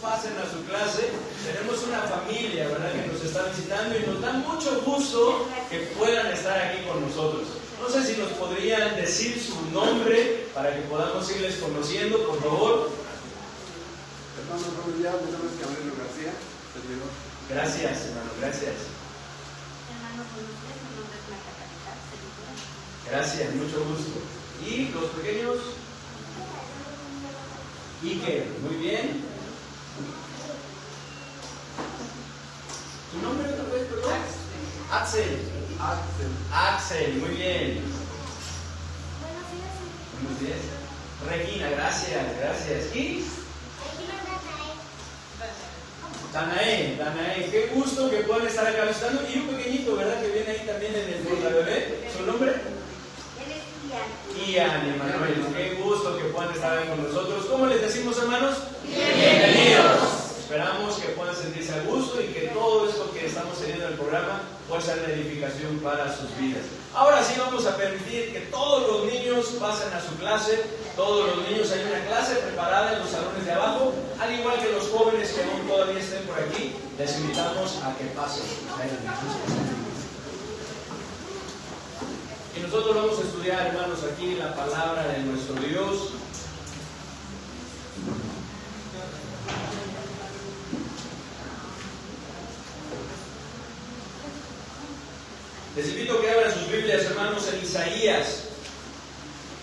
pasen a su clase. Tenemos una familia, ¿verdad?, que nos está visitando y nos da mucho gusto que puedan estar aquí con nosotros. No sé si nos podrían decir su nombre para que podamos irles conociendo, por favor. Hermanos, buenos días. Mi nombre es Gabriel García, servidor. Gracias, hermano, gracias. Hermano, buenos días. Mi nombre es Marta Capital, servidora. Gracias, mucho gusto. ¿Y los pequeños? Iker, muy bien. ¿Tu nombre otra vez, perdón? Axel. Axel, muy bien. Buenos días. Regina, gracias. ¿Y? Danae, qué gusto que puedan estar acá visitando. Y un pequeñito, ¿verdad?, que viene ahí también en el portabebé. ¿Su nombre? Ian, Emanuel, qué gusto que puedan estar ahí con nosotros. ¿Cómo les decimos, hermanos? Bienvenidos. Esperamos que puedan sentirse a gusto y que todo esto que estamos teniendo en el programa pueda ser de edificación para sus vidas. Ahora sí vamos a permitir que todos los niños pasen a su clase. Todos los niños, hay una clase preparada en los salones de abajo, al igual que los jóvenes que aún todavía estén por aquí, les invitamos a que pasen. Y nosotros vamos a estudiar, hermanos, aquí la palabra de nuestro Dios. Les invito a que abran sus Biblias, hermanos, en Isaías.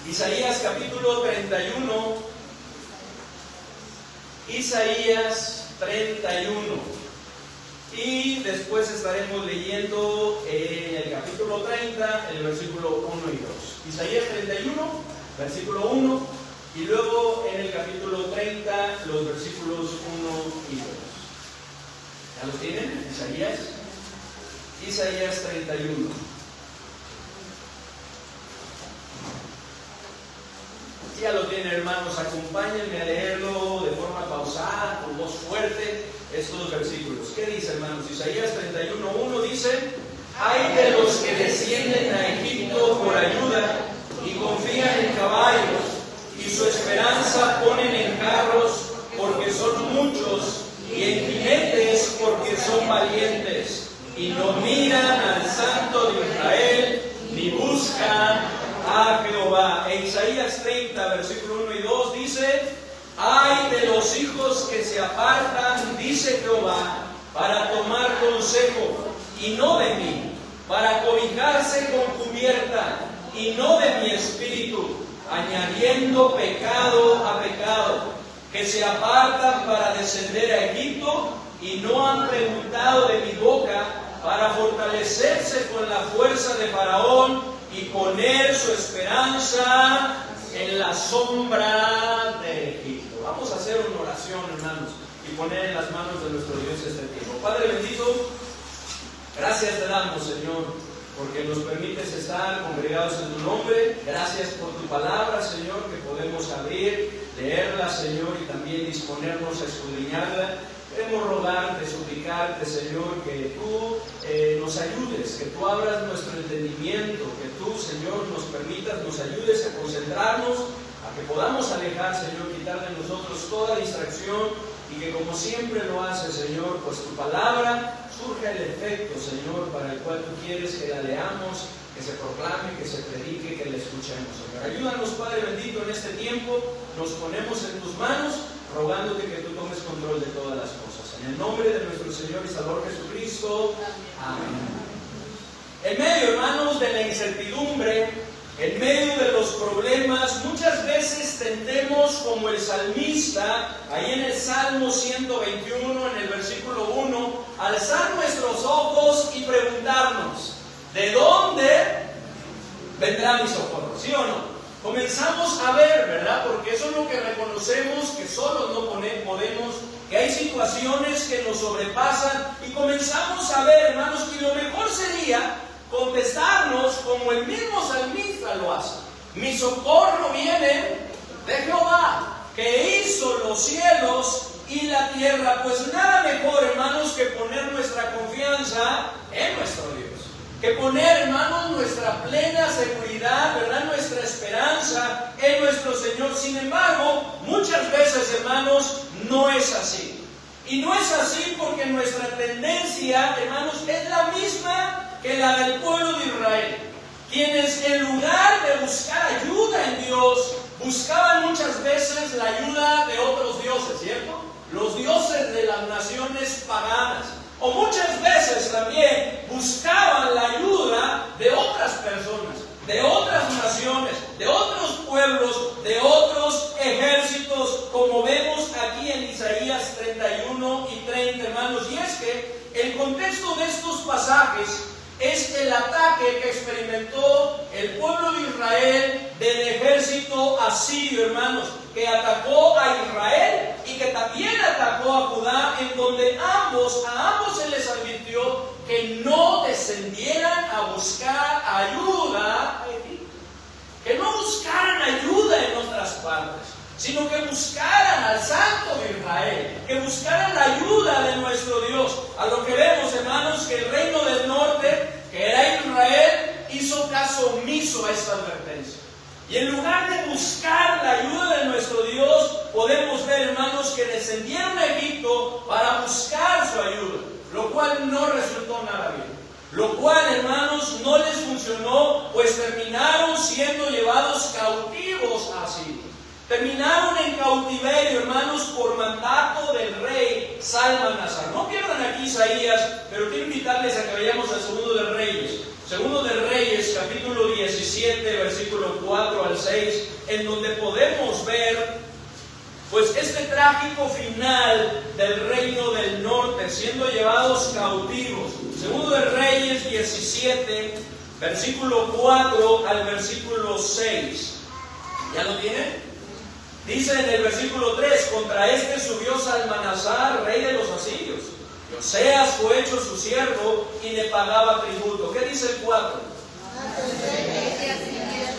Isaías capítulo 31. Isaías 31. Y después estaremos leyendo en el capítulo 30, el versículo 1 y 2. Isaías 31, versículo 1, y luego en el capítulo 30, los versículos 1 y 2. ¿Ya los tienen? Isaías 31. Ya lo tienen, hermanos, acompáñenme a leerlo de forma pausada, con voz fuerte, estos versículos. ¿Qué dice, hermanos? Isaías 31:1 dice: hay de los que descienden a Egipto por ayuda y confían en caballos, y su esperanza ponen en carros porque son muchos, y en jinetes porque son valientes, y no miran al Santo de Israel, ni buscan a Jehová. En Isaías 30, versículo 1 y 2 dice: ay de los hijos que se apartan, dice Jehová, para tomar consejo, y no de mí, para cobijarse con cubierta, y no de mi espíritu, añadiendo pecado a pecado, que se apartan para descender a Egipto, y no han preguntado de mi boca, para fortalecerse con la fuerza de Faraón, y poner su esperanza en la sombra de Egipto. Vamos a hacer una oración, hermanos, y poner en las manos de nuestro Dios este tiempo. Padre bendito, gracias te damos, Señor, porque nos permites estar congregados en tu nombre. Gracias por tu palabra, Señor, que podemos abrir, leerla, Señor, y también disponernos a escudriñarla. Queremos rogarte, suplicarte, Señor, que tú nos ayudes, que tú abras nuestro entendimiento, que tú, Señor, nos permitas, nos ayudes a concentrarnos, a que podamos alejar, Señor, quitar de nosotros toda distracción, y que como siempre lo hace, Señor, pues tu palabra surja el efecto, Señor, para el cual tú quieres que la leamos, que se proclame, que se predique, que la escuchemos, Señor. Ayúdanos, Padre bendito, en este tiempo. Nos ponemos en tus manos, rogándote que tú tomes control de todas las cosas. En el nombre de nuestro Señor y Salvador Jesucristo. Amén. En medio, hermanos, de la incertidumbre, en medio de los problemas, muchas veces tendemos, como el salmista, ahí en el Salmo 121, en el versículo 1, a alzar nuestros ojos y preguntarnos: ¿de dónde vendrá mi socorro? ¿Sí o no? Comenzamos a ver, ¿verdad? Porque eso es lo que reconocemos, que solos no podemos, que hay situaciones que nos sobrepasan, y comenzamos a ver, hermanos, que lo mejor sería contestarnos como el mismo salmista lo hace: mi socorro viene de Jehová, que hizo los cielos y la tierra. Pues nada mejor, hermanos, que poner nuestra confianza en nuestro Dios, que poner, hermanos, nuestra plena seguridad, ¿verdad?, nuestra esperanza en nuestro Señor. Sin embargo, muchas veces, hermanos, no es así. Y no es así porque nuestra tendencia, hermanos, es la misma que la del pueblo de Israel, quienes en lugar de buscar ayuda en Dios, buscaban muchas veces la ayuda de otros dioses, ¿cierto? Los dioses de las naciones paganas. O muchas veces también buscaban la ayuda de otras personas, de otras naciones, de otros pueblos, de otros ejércitos, como vemos aquí en Isaías 31 y 30, hermanos. Y es que el contexto de estos pasajes es el ataque que experimentó el pueblo de Israel del ejército asirio, hermanos, que atacó a Israel y que también atacó a Judá, en donde a ambos se les advirtió que no descendieran a buscar ayuda a Egipto, que no buscaran ayuda en otras partes, sino que buscaran al Santo de Israel, que buscaran la ayuda de nuestro Dios. A lo que vemos, hermanos, que el reino del norte, que era Israel, hizo caso omiso a esta advertencia. Y en lugar de buscar la ayuda de nuestro Dios, podemos ver, hermanos, que descendieron a Egipto para buscar su ayuda, lo cual no resultó nada bien. Lo cual, hermanos, no les funcionó, pues terminaron siendo llevados cautivos a Asiria. Terminaron en cautiverio, hermanos, por mandato del rey Salmanasar. No pierdan aquí Isaías, pero quiero invitarles a que vayamos al Segundo de Reyes. Segundo de Reyes, capítulo 17, versículo 4 al 6, en donde podemos ver, pues, este trágico final del reino del norte, siendo llevados cautivos. Segundo de Reyes 17, versículo 4 al versículo 6. ¿Ya lo tienen? Dice en el versículo 3, contra este subió Salmanasar, rey de los asirios. Y Oseas fue hecho su siervo y le pagaba tributo. ¿Qué dice el 4?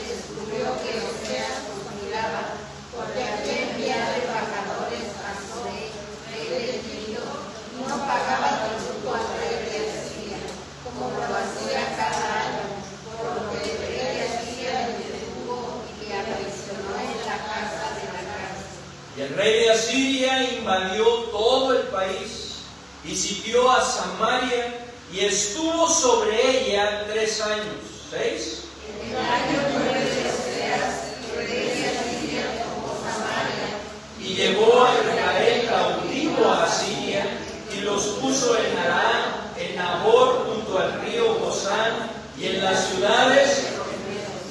Descubrió que Oseas conspiraba, porque había enviado embajadores a Zoré, rey de Egipto, y no pagaba tributo al rey de Asiria, como lo hacía cada año, por lo que el rey de Asiria le detuvo y le aprisionó en la casa de la cárcel. Y el rey de Asiria invadió todo el país y sitió a Samaria y estuvo sobre ella 3 años. 6. En el año 9 de Oseas, el rey de Asiria tomó Samaria y llevó a Israel cautivo a Asiria y los puso en Aram, en Nabor, junto al río Gozán y en las ciudades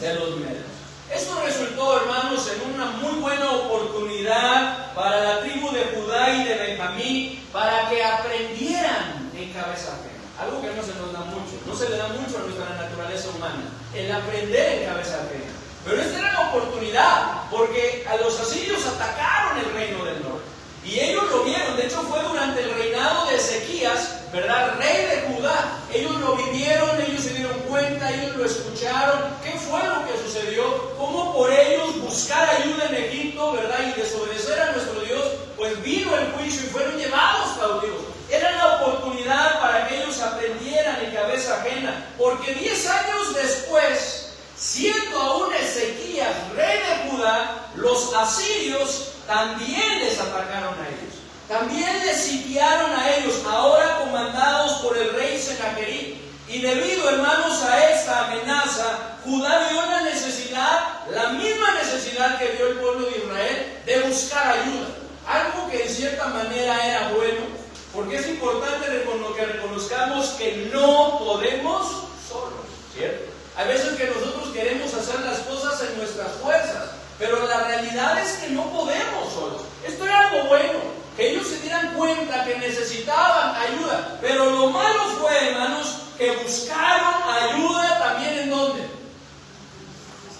de los medios. Esto resultó, hermanos, en una muy buena oportunidad para la tribu de Judá y de Benjamín para que aprendieran en cabeza ajena. Algo que no se nos da mucho, no se le da mucho a nuestra naturaleza humana, el aprender en cabeza ajena. Pero esta era la oportunidad, porque a los asirios atacaron el reino del norte. Y ellos lo vieron, de hecho fue durante el reinado de Ezequías, ¿verdad? Rey de Judá. Ellos lo vivieron, ellos se dieron cuenta, ellos lo escucharon. ¿Qué fue lo que sucedió? Cómo por ellos buscar ayuda en Egipto, ¿verdad? Y desobedecer a nuestro Dios, pues vino el juicio y fueron llevados cautivos. Era la oportunidad para que ellos aprendieran en cabeza ajena, porque 10 años después, siendo aún Ezequías rey de Judá, los asirios también les atacaron a ellos. También les sitiaron a ellos, ahora comandados por el rey Senaquerib. Y debido, hermanos, a esta amenaza, Judá vio la necesidad, la misma necesidad que vio el pueblo de Israel, de buscar ayuda. Algo que en cierta manera era bueno, porque es importante que reconozcamos que no podemos solos, ¿cierto? Hay veces que nosotros queremos hacer las cosas en nuestras fuerzas, pero la realidad es que no podemos solos. Esto era algo bueno, que ellos se dieran cuenta que necesitaban ayuda, pero lo malo fue, hermanos, que buscaron ayuda también ¿en dónde?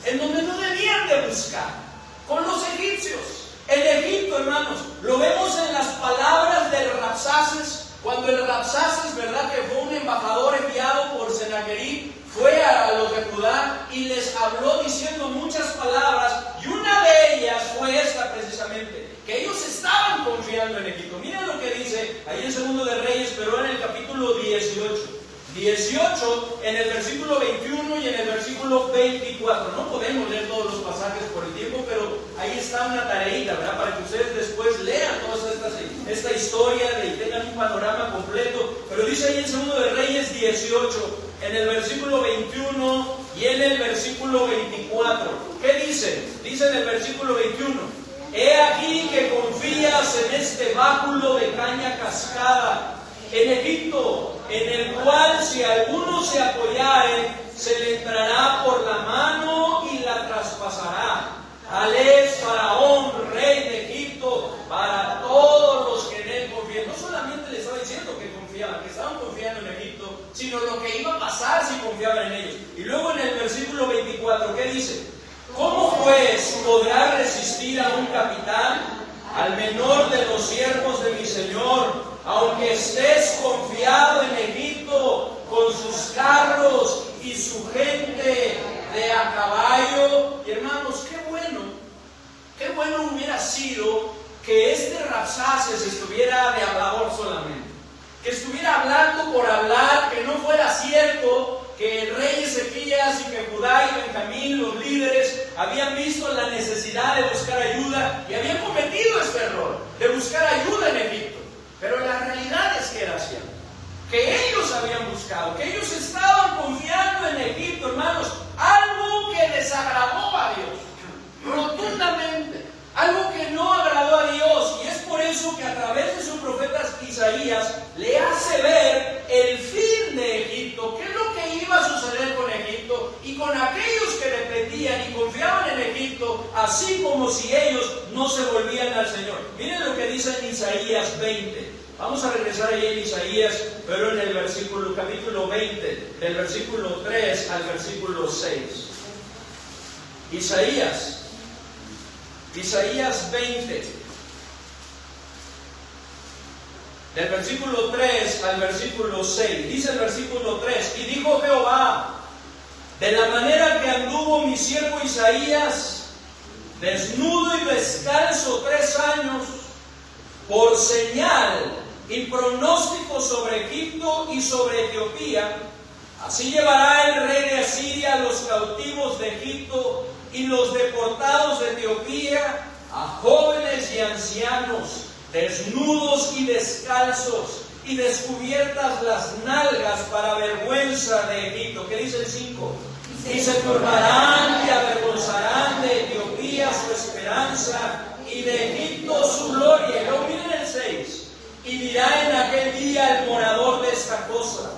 En donde no debían de buscar, con los egipcios. En Egipto, hermanos, lo vemos en las palabras del Rabsaces, cuando el Rabsaces, ¿verdad?, que fue un embajador enviado por Senaquerib, fue a los de Judá y les habló diciendo muchas palabras, y una de ellas fue esta precisamente, que ellos estaban confiando en Egipto. Miren lo que dice ahí en Segundo de Reyes, pero en el capítulo 18, en el versículo 21 y en el versículo 24. No podemos leer todos los pasajes por el tiempo, pero ahí está una tareita, ¿verdad?, para que ustedes después lean todas estas esta historia y tengan un panorama completo, pero dice ahí en 2 de Reyes 18, en el versículo 21 y en el versículo 24. ¿Qué dice? Dice en el versículo 21: he aquí que confías en este báculo de caña cascada en Egipto, en el cual si alguno se apoyare, se le entrará por la mano y la traspasará. Tal es Faraón, rey de Egipto, para todos los que en él confían. No solamente le estaba diciendo que confiaban, que estaban confiando en Egipto, sino lo que iba a pasar si confiaban en ellos. Y luego en el versículo 24, ¿qué dice? ¿Cómo pues podrá resistir a un capitán, al menor de los siervos de mi Señor, aunque estés confiado en Egipto, con sus carros y su gente de a caballo? Y hermanos, qué bueno hubiera sido que este Rabsaces estuviera de hablador solamente, que estuviera hablando por hablar, que no fuera cierto que el rey Ezequías y que Judá y Benjamín, los líderes, habían visto la necesidad de buscar ayuda y habían cometido este error de buscar ayuda en Egipto. Pero la realidad es que era cierto, que ellos habían buscado, que ellos estaban confiando en Egipto, hermanos, algo que desagradó a Dios, rotundamente, algo que no agradó a Dios, y es por eso que a través de su profeta Isaías le hace ver el fin de Egipto, qué es lo que iba a suceder con Egipto y con aquellos que dependían y confiaban en Egipto, así como si ellos no se volvían al Señor. Miren lo que dice en Isaías 20. Vamos a regresar ahí en Isaías, pero en el capítulo 20, del versículo 3 al versículo 6. Isaías 20, del versículo 3 al versículo 6. Dice el versículo 3: y dijo Jehová, de la manera que anduvo mi siervo Isaías, desnudo y descalzo 3 años, por señal y pronóstico sobre Egipto y sobre Etiopía, así llevará el rey de Asiria a los cautivos de Egipto y los deportados de Etiopía, a jóvenes y ancianos, desnudos y descalzos, y descubiertas las nalgas para vergüenza de Egipto. ¿Qué dice el 5? Y se turbarán y avergonzarán de Etiopía su esperanza, y de Egipto su gloria. Y luego miren el 6. Y dirá en aquel día el morador de esta cosa: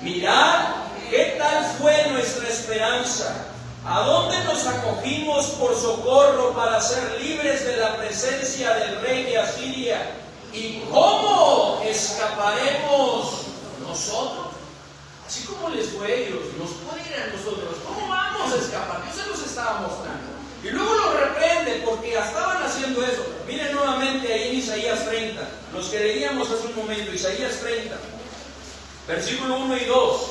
mirad qué tal fue nuestra esperanza, a dónde nos acogimos por socorro para ser libres de la presencia del rey de Asiria, y cómo escaparemos nosotros. Así como les fue a ellos, nos puede ir a nosotros. ¿Cómo vamos a escapar? Dios se los estaba mostrando. Y luego los reprende porque estaban haciendo eso. Miren nuevamente ahí en Isaías 30, los que leíamos hace un momento, Isaías 30, versículo 1 y 2.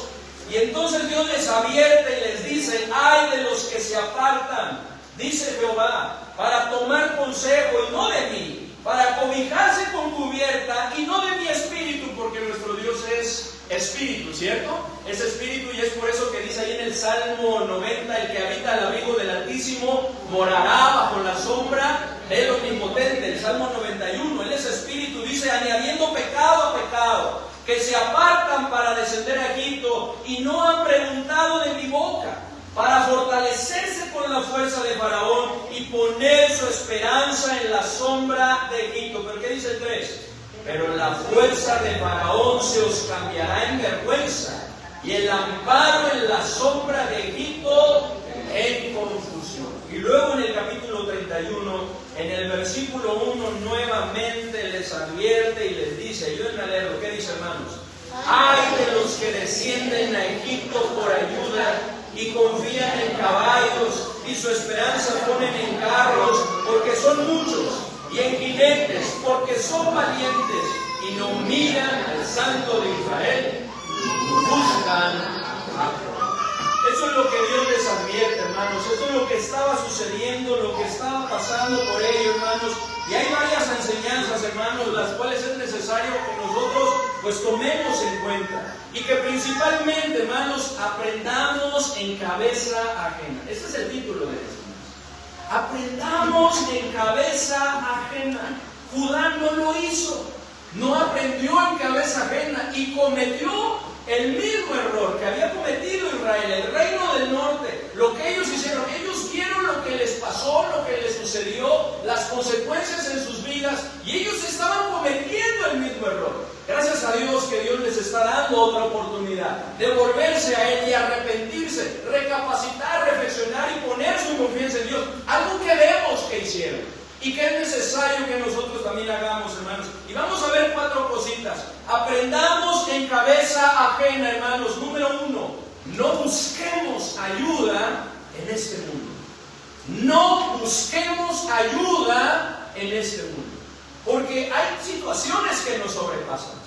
Y entonces Dios les advierte y les dice: ay de los que se apartan, dice Jehová, para tomar consejo y no de mí, para cobijarse con cubierta y no de mi espíritu, porque nuestro Dios es espíritu, ¿cierto? Es espíritu, y es por eso que dice ahí en el Salmo 90: el que habita al abrigo del Altísimo morará bajo la sombra del Omnipotente. El Salmo 91, Él es espíritu, dice, añadiendo pecado a pecado, que se apartan para descender a Egipto y no han preguntado de mi boca, para fortalecerse con la fuerza de Faraón y poner su esperanza en la sombra de Egipto. ¿Pero qué dice el 3? Pero la fuerza de Faraón se os cambiará en vergüenza, y el amparo en la sombra de Egipto en confusión. Y luego en el capítulo 31, en el versículo 1, nuevamente les advierte y les dice, ayúdenme a leerlo, ¿qué dice, hermanos? Ay de los que descienden a Egipto por ayuda y confían en caballos y su esperanza ponen en carros, porque son muchos, y en jinetes, porque son valientes, y no miran al Santo de Israel, buscan a... Eso es lo que Dios les advierte, hermanos. Esto es lo que estaba sucediendo, lo que estaba pasando por ellos, hermanos. Y hay varias enseñanzas, hermanos, las cuales es necesario que nosotros pues tomemos en cuenta. Y que principalmente, hermanos, aprendamos en cabeza ajena. Ese es el título de esto. Aprendamos en cabeza ajena. Judá no lo hizo. aprendió en cabeza ajena y cometió el mismo error que había cometido Israel, el reino del norte. Lo que ellos hicieron, ellos vieron lo que les pasó, lo que les sucedió, las consecuencias en sus vidas, y ellos estaban cometiendo el mismo error. Gracias a Dios que Dios les está dando otra oportunidad de volverse a Él y arrepentirse, recapacitar, reflexionar y poner su confianza en Dios. Algo que vemos que hicieron y que es necesario que nosotros también hagamos, hermanos. Y vamos a ver 4 cositas. Aprendamos en cabeza ajena, hermanos. Número 1, no busquemos ayuda en este mundo. No busquemos ayuda en este mundo. Porque hay situaciones que nos sobrepasan.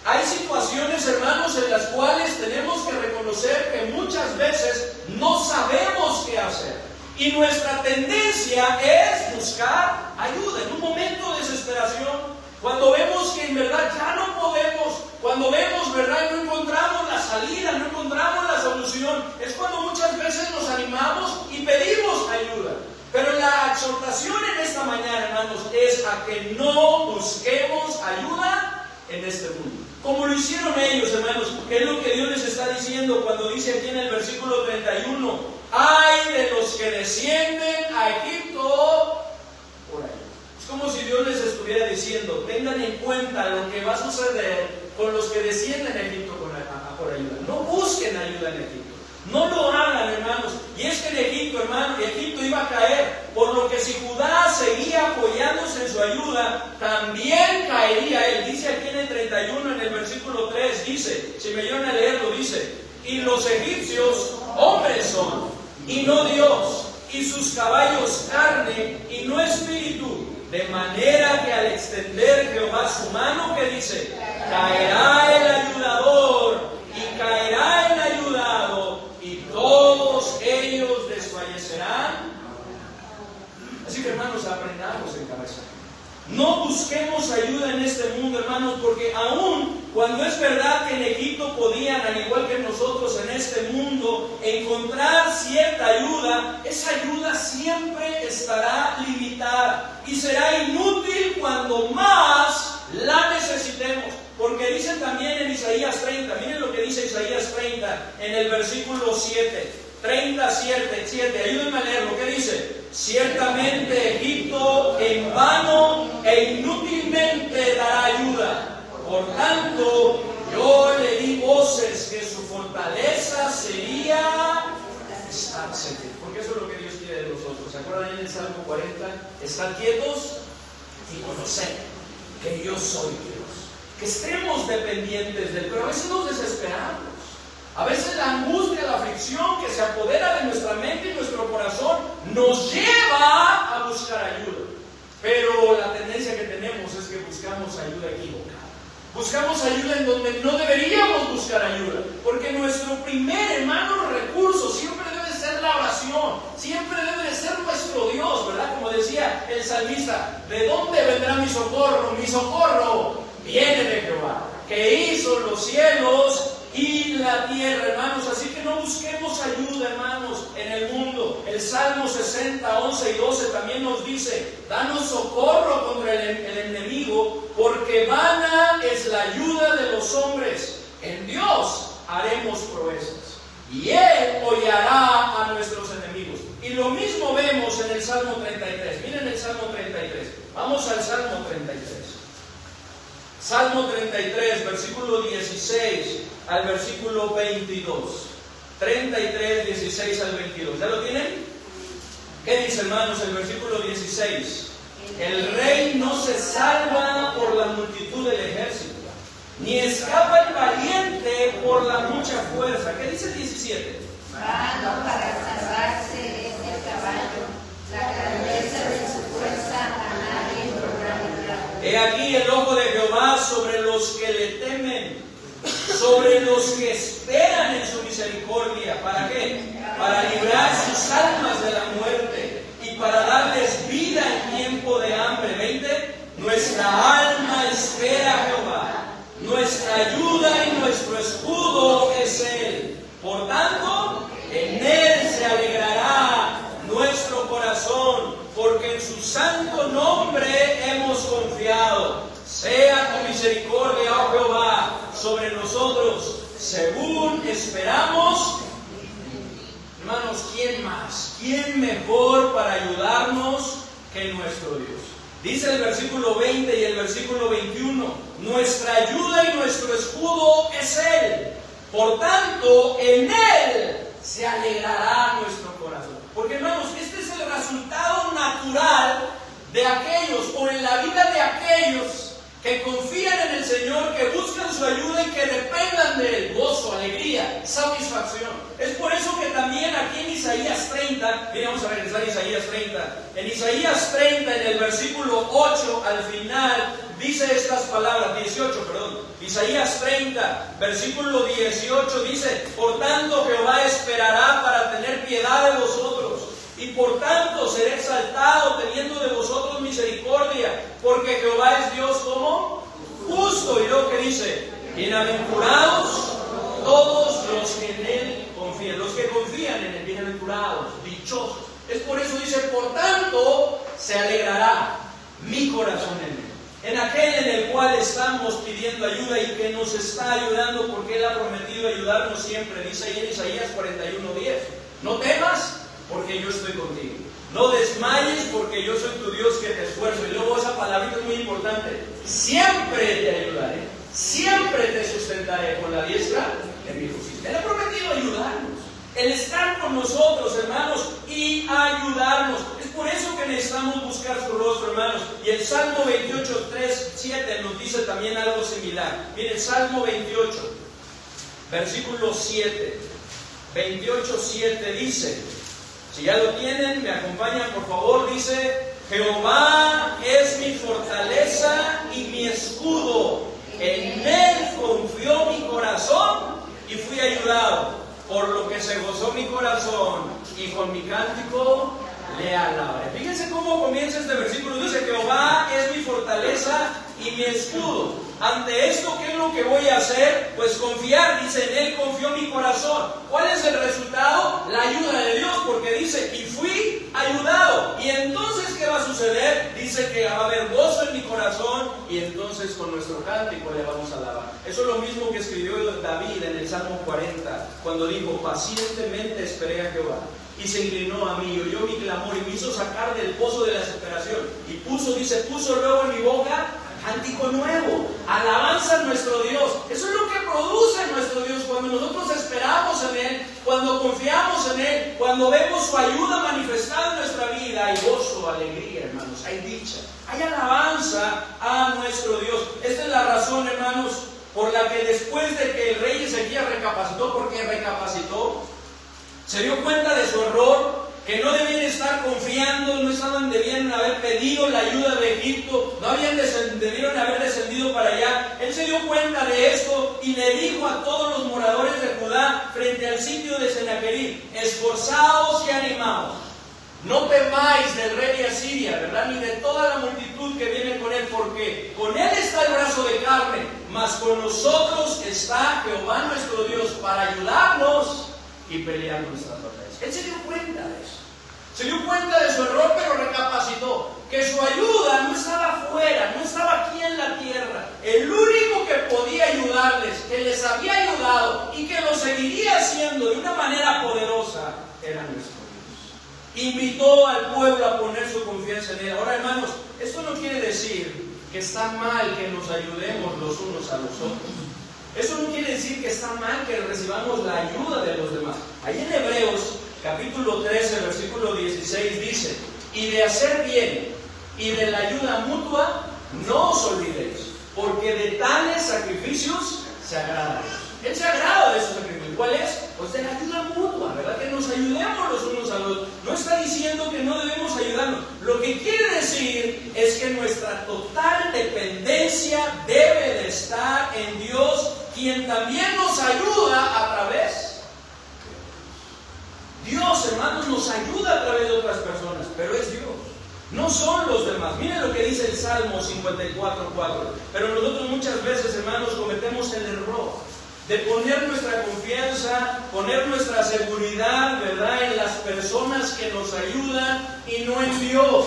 Hay situaciones, hermanos, en las cuales tenemos que reconocer que muchas veces no sabemos qué hacer. Y nuestra tendencia es buscar ayuda en un momento de desesperación. Cuando vemos que en verdad ya no podemos, cuando vemos, verdad, no encontramos la salida, no encontramos la solución, es cuando muchas veces nos animamos y pedimos ayuda. Pero la exhortación en esta mañana, hermanos, es a que no busquemos ayuda en este mundo. Como lo hicieron ellos, hermanos, que es lo que Dios les está diciendo cuando dice aquí en el versículo 31, ¡ay de los que descienden a Egipto por ahí! Es como si Dios les estuviera diciendo, tengan en cuenta lo que va a suceder con los que descienden a Egipto por ayuda. No busquen ayuda en Egipto. No lo hagan, hermanos. Y es que en Egipto, hermanos, Egipto iba a caer, por lo que si Judá seguía apoyándose en su ayuda, también caería él. Dice aquí en el 31, en el versículo 3, dice, si me ayudan a leerlo, dice, y los egipcios hombres son, y no Dios, y sus caballos carne, y no espíritu, de manera que al extender Jehová su mano, que dice, caerá el ayudador, y caerá el ayudado, y todos ellos desfallecerán. Así que, hermanos, aprendamos en cabeza. No busquemos ayuda en este mundo, hermanos, porque aún cuando es verdad que en Egipto podían, al igual que nosotros en este mundo, encontrar cierta ayuda, esa ayuda siempre estará limitada y será inútil cuando más la necesitemos. Porque dice también en Isaías 30, miren lo que dice Isaías 30 en el versículo 7, 37, ayúdenme a leerlo, ¿qué dice? Ciertamente Egipto en vano e inútilmente dará ayuda. Por tanto, yo le di voces que su fortaleza sería estarse. Porque eso es lo que Dios quiere de nosotros. ¿Se acuerdan en el Salmo 40? Estar quietos y conocer que yo soy Dios. Que estemos dependientes de Él, pero a veces nos desesperamos. A veces la angustia, la aflicción que se apodera de nuestra mente y nuestro corazón nos lleva a buscar ayuda. Pero la tendencia que tenemos es que buscamos ayuda equivocada. Buscamos ayuda en donde no deberíamos buscar ayuda. Porque nuestro primer, hermano, recurso siempre debe ser la oración. Siempre debe de ser nuestro Dios, ¿verdad? Como decía el salmista, ¿de dónde vendrá mi socorro? Mi socorro viene de Jehová, que hizo los cielos y la tierra, hermanos. Así que no busquemos ayuda, hermanos, en el mundo. El Salmo 60, 11 y 12 también nos dice, danos socorro contra el enemigo, porque vana es la ayuda de los hombres. En Dios haremos proezas, y Él hollará a nuestros enemigos. Y lo mismo vemos en el Salmo 33. Miren el Salmo 33. Vamos al Salmo 33. Salmo 33, versículo 16 al versículo 22. 33, 16 al 22. ¿Ya lo tienen? ¿Qué dice, hermanos, el versículo 16? El rey no se salva por la multitud del ejército, ni escapa el valiente por la mucha fuerza. ¿Qué dice el 17? Vano para salvarse es el caballo, la grandeza de su fuerza a nadie podrá librar. He aquí el ojo de Jehová sobre los que le temen, sobre los que esperan en su misericordia. ¿Para qué? Para librar sus almas de la muerte y para darles vida en tiempo de hambre. 20. Nuestra alma espera a Jehová, nuestra ayuda y nuestro escudo es Él. Por tanto, en Él se alegrará nuestro corazón, porque en su santo nombre hemos confiado. Sea tu misericordia esperamos. Hermanos, ¿quién más? ¿Quién mejor para ayudarnos que nuestro Dios? Dice el versículo 20 y el versículo 21, nuestra ayuda y nuestro escudo es Él. Por tanto, en Él se alegrará nuestro corazón. Porque, hermanos, este es el resultado natural de aquellos, o en la vida de aquellos que confían en el Señor, que buscan su ayuda y que dependan de Él. Gozo, alegría, satisfacción. Es por eso que también aquí en Isaías 30, miren, vamos a regresar a Isaías 30. En Isaías 30, en el versículo 8, al final, dice estas palabras, 18, perdón. Isaías 30, versículo 18, dice: por tanto Jehová esperará para tener piedad de vosotros, y por tanto seré exaltado teniendo de vosotros misericordia, porque Jehová es Dios como justo. Y luego que dice: bienaventurados todos los que en Él confían. Los que confían en Él, bienaventurados, dichosos. Es por eso dice: por tanto se alegrará mi corazón en Él. En aquel en el cual estamos pidiendo ayuda y que nos está ayudando, porque Él ha prometido ayudarnos siempre. Dice ahí en Isaías 41:10: no temas, porque yo estoy contigo. No desmayes, porque yo soy tu Dios que te esfuerzo. Y luego esa palabrita es muy importante: siempre te ayudaré, siempre te sustentaré con la diestra de mi justicia. Él ha prometido ayudarnos, el estar con nosotros, hermanos, y ayudarnos. Es por eso que necesitamos buscar su rostro, hermanos. Y el Salmo 28, 3, 7 nos dice también algo similar. Miren, Salmo 28, versículo 7. 28, 7 dice, si ya lo tienen, me acompañan por favor, dice: Jehová es mi fortaleza y mi escudo, en Él confió mi corazón y fui ayudado, por lo que se gozó mi corazón y con mi cántico le alabaré. Fíjense cómo comienza este versículo. Dice: Jehová es mi fortaleza y mi escudo. Ante esto, ¿qué es lo que voy a hacer? Pues confiar. Dice: en Él confió mi corazón. ¿Cuál es el resultado? La ayuda de Dios, porque dice: y fui ayudado. Y entonces, ¿qué va a suceder? Dice que va a haber gozo en mi corazón, y entonces con nuestro cántico le vamos a alabar. Eso es lo mismo que escribió David en el Salmo 40, cuando dijo: pacientemente esperé a Jehová, y se inclinó a mí, y oyó mi clamor, y me hizo sacar del pozo de la desesperación. Y puso luego en mi boca cántico nuevo, alabanza a nuestro Dios. Eso es lo que produce nuestro Dios cuando nosotros esperamos en Él, cuando confiamos en Él, cuando vemos su ayuda manifestada en nuestra vida. Hay gozo, alegría, hermanos, hay dicha, hay alabanza a nuestro Dios. Esta es la razón, hermanos, por la que después de que el rey Ezequías recapacitó, porque recapacitó, se dio cuenta de su error, que no debían estar confiando, debían haber pedido la ayuda de Egipto, debieron haber descendido para allá. Él se dio cuenta de esto y le dijo a todos los moradores de Judá frente al sitio de Senaquerib: esforzaos y animaos, no temáis del rey de Asiria, ¿verdad? Ni de toda la multitud que viene con él, porque con él está el brazo de carne, mas con nosotros está Jehová nuestro Dios para ayudarnos y pelear nuestras batallas. Él se dio cuenta de eso. Se dio cuenta de su error, pero recapacitó que su ayuda no estaba afuera, no estaba aquí en la tierra. El único que podía ayudarles, que les había ayudado y que lo seguiría haciendo de una manera poderosa, era nuestro Dios. Invitó al pueblo a poner su confianza en Él. Ahora, hermanos, esto no quiere decir que está mal que nos ayudemos los unos a los otros. Eso no quiere decir que está mal que recibamos la ayuda de los demás. Ahí en Hebreos capítulo 13, versículo 16 dice: y de hacer bien y de la ayuda mutua no os olvidéis, porque de tales sacrificios se agrada Dios. Él se agrada de esos sacrificios. ¿Cuál es? Pues de la ayuda mutua, ¿verdad? Que nos ayudemos los unos a los otros. No está diciendo que no debemos ayudarnos. Lo que quiere decir es que nuestra total dependencia debe de estar en Dios, quien también nos ayuda a través de Dios, hermanos, nos ayuda a través de otras personas, pero es Dios, no son los demás. Miren lo que dice el Salmo 54:4. Pero nosotros muchas veces, hermanos, cometemos el error de poner nuestra confianza, poner nuestra seguridad, ¿verdad?, en las personas que nos ayudan y no en Dios.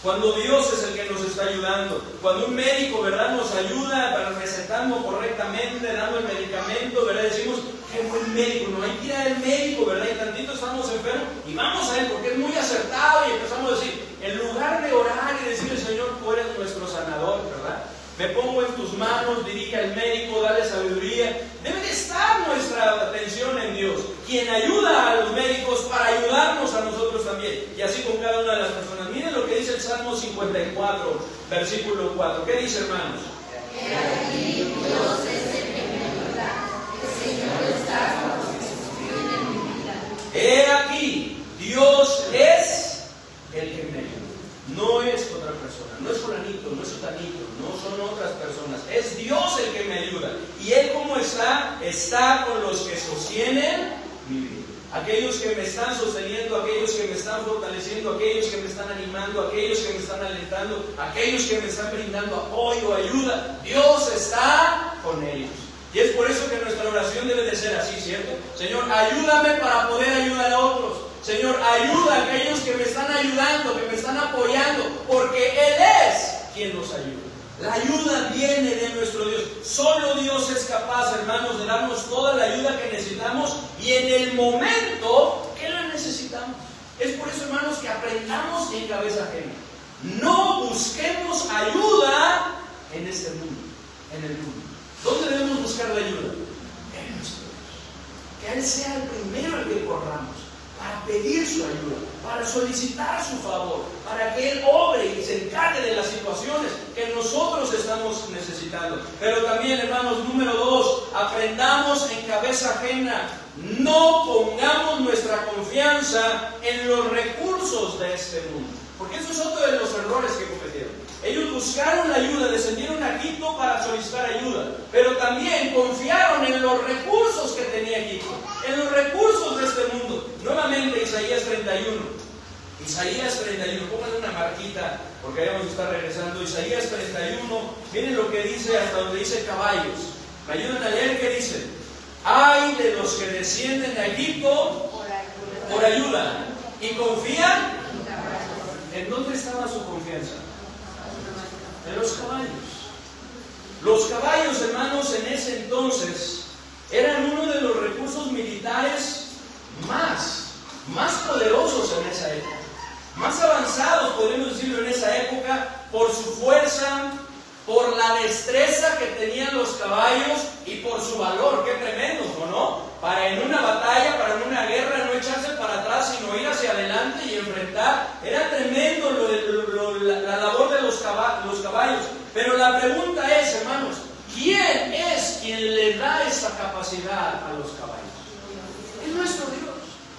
Cuando Dios es el que nos está ayudando, cuando un médico, ¿verdad?, nos ayuda recetando correctamente, dando el medicamento, ¿verdad?, decimos: qué buen médico, no hay que ir al médico, ¿verdad? Y tantito estamos enfermos y vamos a él porque es muy acertado y empezamos a decir, en lugar de orar y decirle, Señor, tú eres nuestro sanador, ¿verdad? Me pongo en tus manos, dirige al médico, dale sabiduría. Debe de estar nuestra atención en Dios, quien ayuda a los médicos para ayudarnos a nosotros también. Y así con cada una de las personas. Miren lo que dice el Salmo 54, versículo 4. ¿Qué dice, hermanos? He aquí, Dios es el que me ayuda, el Señor está con los que sostienen mi vida. He aquí, Dios es el que me ayuda. No es otra persona, no es fulanito, no es sutanito, no son otras personas. Es Dios el que me ayuda. ¿Y Él cómo está? Está con los que sostienen mi vida. Aquellos que me están sosteniendo, aquellos que me están fortaleciendo, aquellos que me están animando, aquellos que me están alentando, aquellos que me están brindando apoyo, ayuda. Dios está con ellos. Y es por eso que nuestra oración debe de ser así, ¿cierto? Señor, ayúdame para poder ayudar a otros. Señor, ayuda a aquellos que me están ayudando, que me están apoyando, porque Él es quien nos ayuda. La ayuda viene de nuestro Dios. Solo Dios es capaz, hermanos, de darnos toda la ayuda que necesitamos y en el momento que la necesitamos. Es por eso, hermanos, que aprendamos en cabeza ajena. No busquemos ayuda en este mundo, en el mundo. ¿Dónde debemos buscar la ayuda? En nuestro Dios. Que Él sea el primero al que corramos, para pedir su ayuda, para solicitar su favor, para que Él obre y se encargue de las situaciones que nosotros estamos necesitando. Pero también, hermanos, número 2, aprendamos en cabeza ajena. No pongamos nuestra confianza en los recursos de este mundo, porque eso es otro de los errores que cometieron. Ellos buscaron la ayuda, descendieron a Egipto para solicitar ayuda, pero también confiaron en los recursos que tenía Egipto, en los recursos de este mundo. Nuevamente Isaías 31. Isaías 31, pónganle una marquita, porque ahí vamos a estar regresando. Isaías 31, miren lo que dice hasta donde dice caballos. ¿Me ayudan a leer qué dice? Ay de los que descienden a Egipto por ayuda y confían. ¿En dónde estaba su confianza? En los caballos. Los caballos, hermanos, en ese entonces eran uno de los recursos militares más poderosos en esa época, más avanzados, podríamos decirlo, en esa época, por su fuerza, por la destreza que tenían los caballos y por su valor. ¡Qué tremendo!, ¿no? Para en una batalla, para en una guerra, no echarse para atrás, sino ir hacia adelante y enfrentar. Era tremendo la labor de los caballos. Pero la pregunta es, hermanos, ¿quién es quien le da esa capacidad a los caballos? Es nuestro Dios.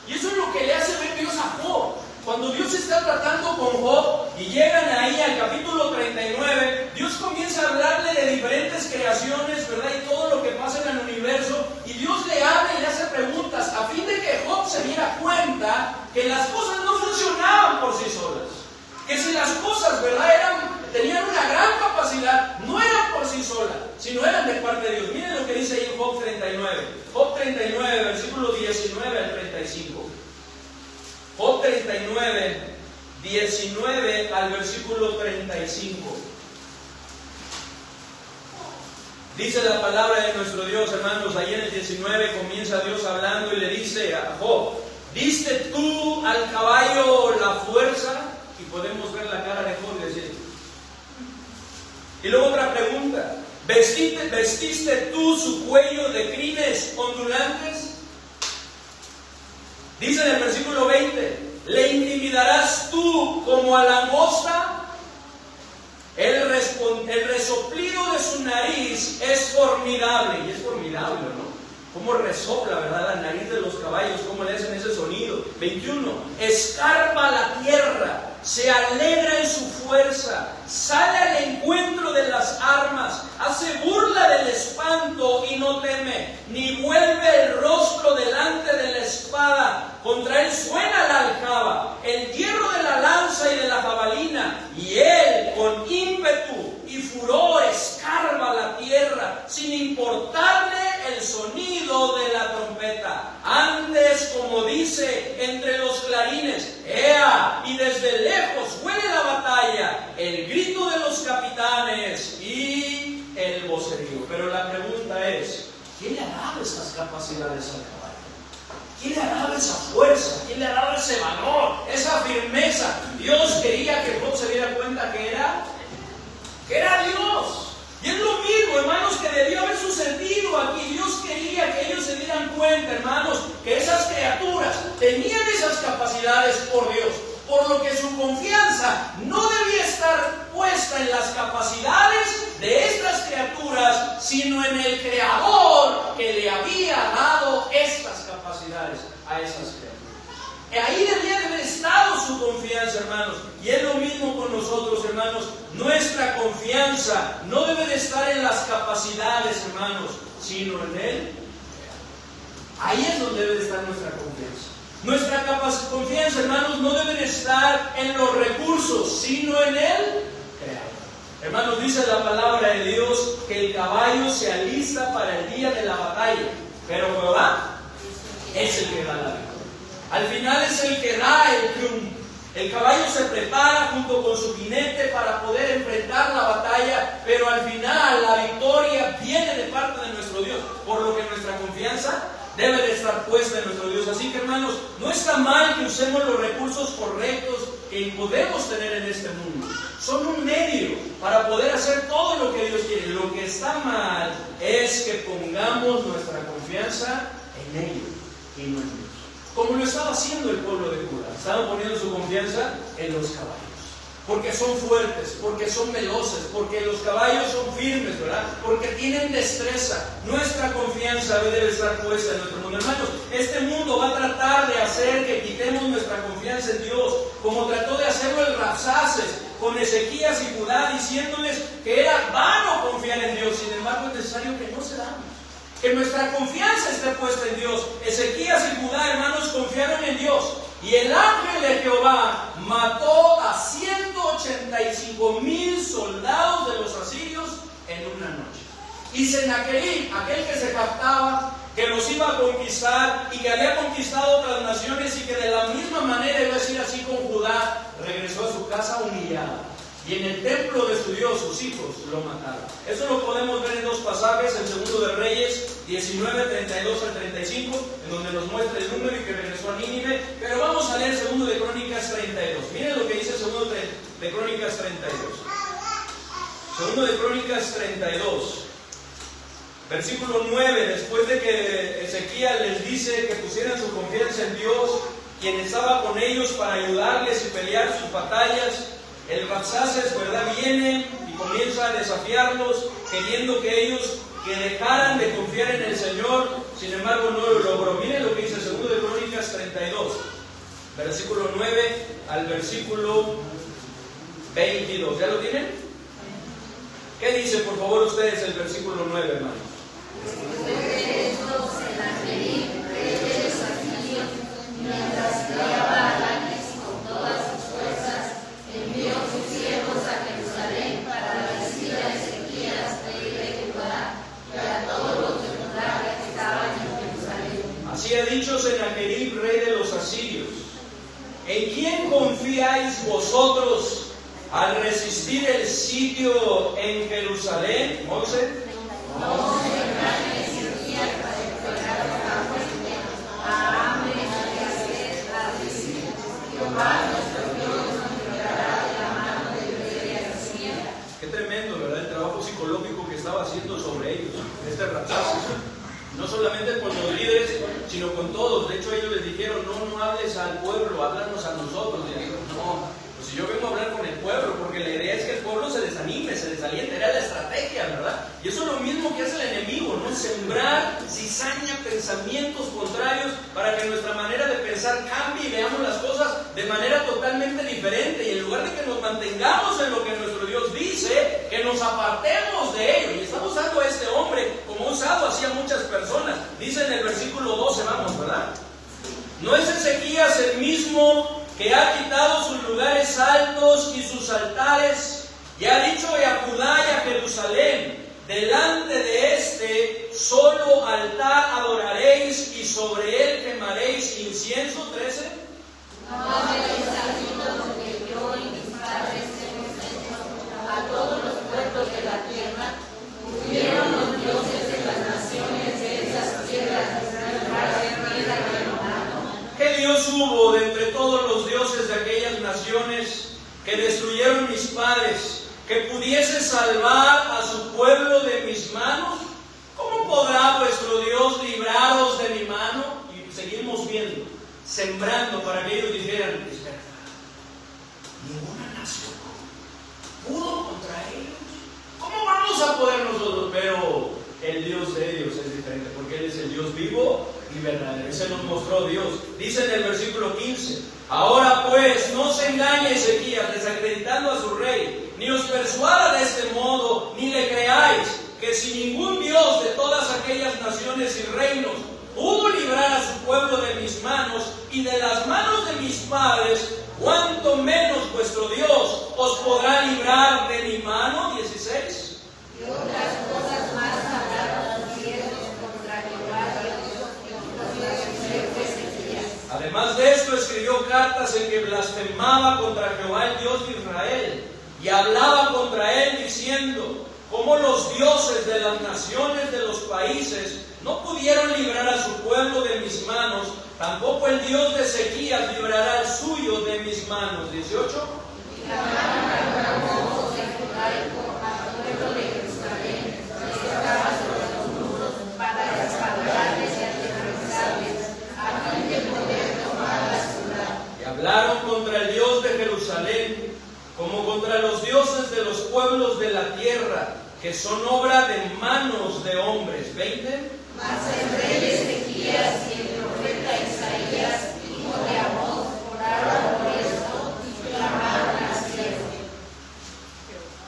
Y eso es lo que le hace ver Dios a Job. Cuando Dios está tratando con Job y llegan ahí al capítulo 39, Dios comienza a hablarle de diferentes creaciones, ¿verdad? Y todo lo que pasa en el universo. Y Dios le habla y le hace preguntas a fin de que Job se diera cuenta que las cosas no funcionaban por sí solas. Que si las cosas, ¿verdad?, tenían una gran capacidad, no eran por sí solas, sino eran de parte de Dios. Miren lo que dice ahí Job 39. Job 39, versículo 19 al 35. Job 39, 19 al versículo 35. Dice la palabra de nuestro Dios, hermanos, ahí en el 19 comienza Dios hablando y le dice a Job: ¿diste tú al caballo la fuerza? Y podemos ver la cara de Job y decir. Y luego otra pregunta: ¿vestiste tú su cuello de crines ondulantes? Dice en el versículo 20: ¿le intimidarás tú como a langosta? El resoplido de su nariz es formidable. Y es formidable, ¿no? Cómo resopla, ¿verdad?, la nariz de los caballos, cómo le hacen ese sonido. 21. Escarba la tierra, se alegra en su fuerza, sale al encuentro de las armas, hace burla del espanto y no teme, ni vuelve el rostro delante de la espada. Contra él suena la aljaba, el hierro de la lanza y de la jabalina, y él con ímpetu y furor escarba la tierra, sin importarle el sonido de la trompeta. Antes, como dice entre los clarines, ¡ea! Y desde lejos huele la batalla, el grito de los capitanes y el vocerío. Pero la pregunta es: ¿quién le ha dado esas capacidades al caballo? ¿Quién le ha dado esa fuerza? ¿Quién le ha dado ese valor, esa firmeza? Dios quería que Job se diera cuenta que era Dios. Y es lo mismo, hermanos, que debió haber sucedido aquí. Dios quería que ellos se dieran cuenta, hermanos, que esas criaturas tenían esas capacidades por Dios. Por lo que su confianza no debía estar puesta en las capacidades de estas criaturas, sino en el Creador que le había dado estas capacidades a esas criaturas. Ahí debía de haber estado su confianza, hermanos. Y es lo mismo con nosotros, hermanos. Nuestra confianza no debe de estar en las capacidades, hermanos, sino en Él. Ahí es donde debe de estar nuestra confianza. Nuestra confianza, hermanos, no debe de estar en los recursos, sino en el Creador. Hermanos, dice la palabra de Dios que el caballo se alista para el día de la batalla, pero Jehová es el que da la victoria. Al final es el que da el triunfo. El caballo se prepara junto con su jinete para poder enfrentar la batalla, pero al final la victoria viene de parte de nuestro Dios, por lo que nuestra confianza debe de estar puesta en nuestro Dios. Así que, hermanos, no está mal que usemos los recursos correctos que podemos tener en este mundo. Son un medio para poder hacer todo lo que Dios quiere. Lo que está mal es que pongamos nuestra confianza en ellos y no en Dios, como lo estaba haciendo el pueblo de Judá. Estaban poniendo su confianza en los caballos, porque son fuertes, porque son veloces, porque los caballos son firmes, ¿verdad? Porque tienen destreza. Nuestra confianza debe estar puesta en nuestro mundo. Hermanos, este mundo va a tratar de hacer que quitemos nuestra confianza en Dios, como trató de hacerlo el Rabsaces con Ezequías y Judá, diciéndoles que era vano confiar en Dios. Sin embargo, es necesario que no cedamos, que nuestra confianza esté puesta en Dios. Ezequías y Judá, hermanos, confiaron en Dios. Y el ángel de Jehová mató a 185,000 soldados de los asirios en una noche. Y Sennacherib, aquel que se captaba que los iba a conquistar y que había conquistado otras naciones y que de la misma manera, iba a decir así con Judá, regresó a su casa humillado. Y en el templo de su Dios, sus hijos lo mataron. Eso lo podemos ver en dos pasajes, en 2 de Reyes 19, 32 al 35, en donde nos muestra el número y que regresó a Nínive. Pero vamos a leer 2 de Crónicas 32. Miren lo que dice 2 de Crónicas 32. 2 de Crónicas 32, versículo 9. Después de que Ezequías les dice que pusieran su confianza en Dios, quien estaba con ellos para ayudarles y pelear sus batallas, el Rabsaces, ¿verdad?, viene y comienza a desafiarlos, queriendo que ellos que dejaran de confiar en el Señor. Sin embargo, no lo logró. Miren lo que dice 2 de Crónicas 32, versículo 9 al versículo 22. ¿Ya lo tienen? ¿Qué dice, por favor, ustedes el versículo 9, hermanos? Mientras criaba a Laquis con todas sus fuerzas, envió sus siervos a Jerusalén para decir a Ezequías, rey de Judá, y a todos los de Judá que estaban en Jerusalén. Así ha dicho Sennacherib, rey de los asirios: ¿en quién confiáis vosotros al resistir el sitio en Jerusalén? Moisés. Qué tremendo, ¿verdad? El trabajo psicológico que estaba haciendo sobre ellos este Rabsaces. No solamente con los líderes, sino con todos. De hecho, ellos les dijeron: no hables al pueblo, háblanos a nosotros. Y dijeron: no, pues si yo vengo a hablar con el pueblo, porque la idea es que el pueblo se desanime, se desaliente. Era la estrategia, ¿verdad? Y eso es lo mismo que hace el enemigo, ¿no? Sembrar cizaña, pensamientos contrarios, para que nuestra manera de pensar cambie y veamos las cosas de manera totalmente diferente. Y en lugar de que nos mantengamos en lo que nuestro Dios dice, que nos apartemos de ello. Y está usando a este hombre como ha usado así a muchas personas. Dice en el versículo 12, vamos, ¿verdad? ¿No es Ezequías el mismo que ha quitado sus lugares altos y sus altares, y ha dicho a Judá y a Jerusalén: delante de este solo altar adoraréis y sobre él quemaréis incienso? 13. No habéis sabido lo que yo y mis padres hemos hecho a todos los pueblos de la tierra. Hubieron los dioses de las naciones de que destruyeron mis padres, que pudiese salvar a su pueblo de mis manos? ¿Cómo podrá vuestro Dios libraros de mi mano? Y seguimos viendo, sembrando para que ellos dijeran, es verdad, ninguna nación pudo contra ellos. ¿Cómo vamos a poder nosotros? Pero el Dios de ellos es diferente, porque Él es el Dios vivo y verdadero. Ese nos mostró Dios. Dice en el versículo 15, ahora pues no se engañe Ezequías, desacreditando a su rey, ni os persuada de este modo, ni le creáis, que si ningún Dios de todas aquellas naciones y reinos pudo librar a su pueblo de mis manos y de las manos de mis padres, cuánto menos vuestro Dios os podrá librar de mi mano. 16. Y otras cosas más hablaron los siervos contra Jehová Dios Ezequías. Además de esto, escribió cartas en que blasfemaba contra Jehová, el Dios de Israel, y hablaba contra él diciendo, como los dioses de las naciones de los países no pudieron librar a su pueblo de mis manos, tampoco el Dios de Ezequías librará al suyo de mis manos. 18. Y clamaron a voz de judaico al pueblo de Jerusalén, que estaba sobre los muros, para respaldarles y aterrorizarles, a fin de poder tomar la ciudad. Y hablaron contra el Dios de Jerusalén, como contra los dioses de los pueblos de la tierra, que son obra de manos de hombres. 20. Mas el rey Ezequías y el profeta Isaías, hijo de Amós, oraron por esto y clamaron al cielo.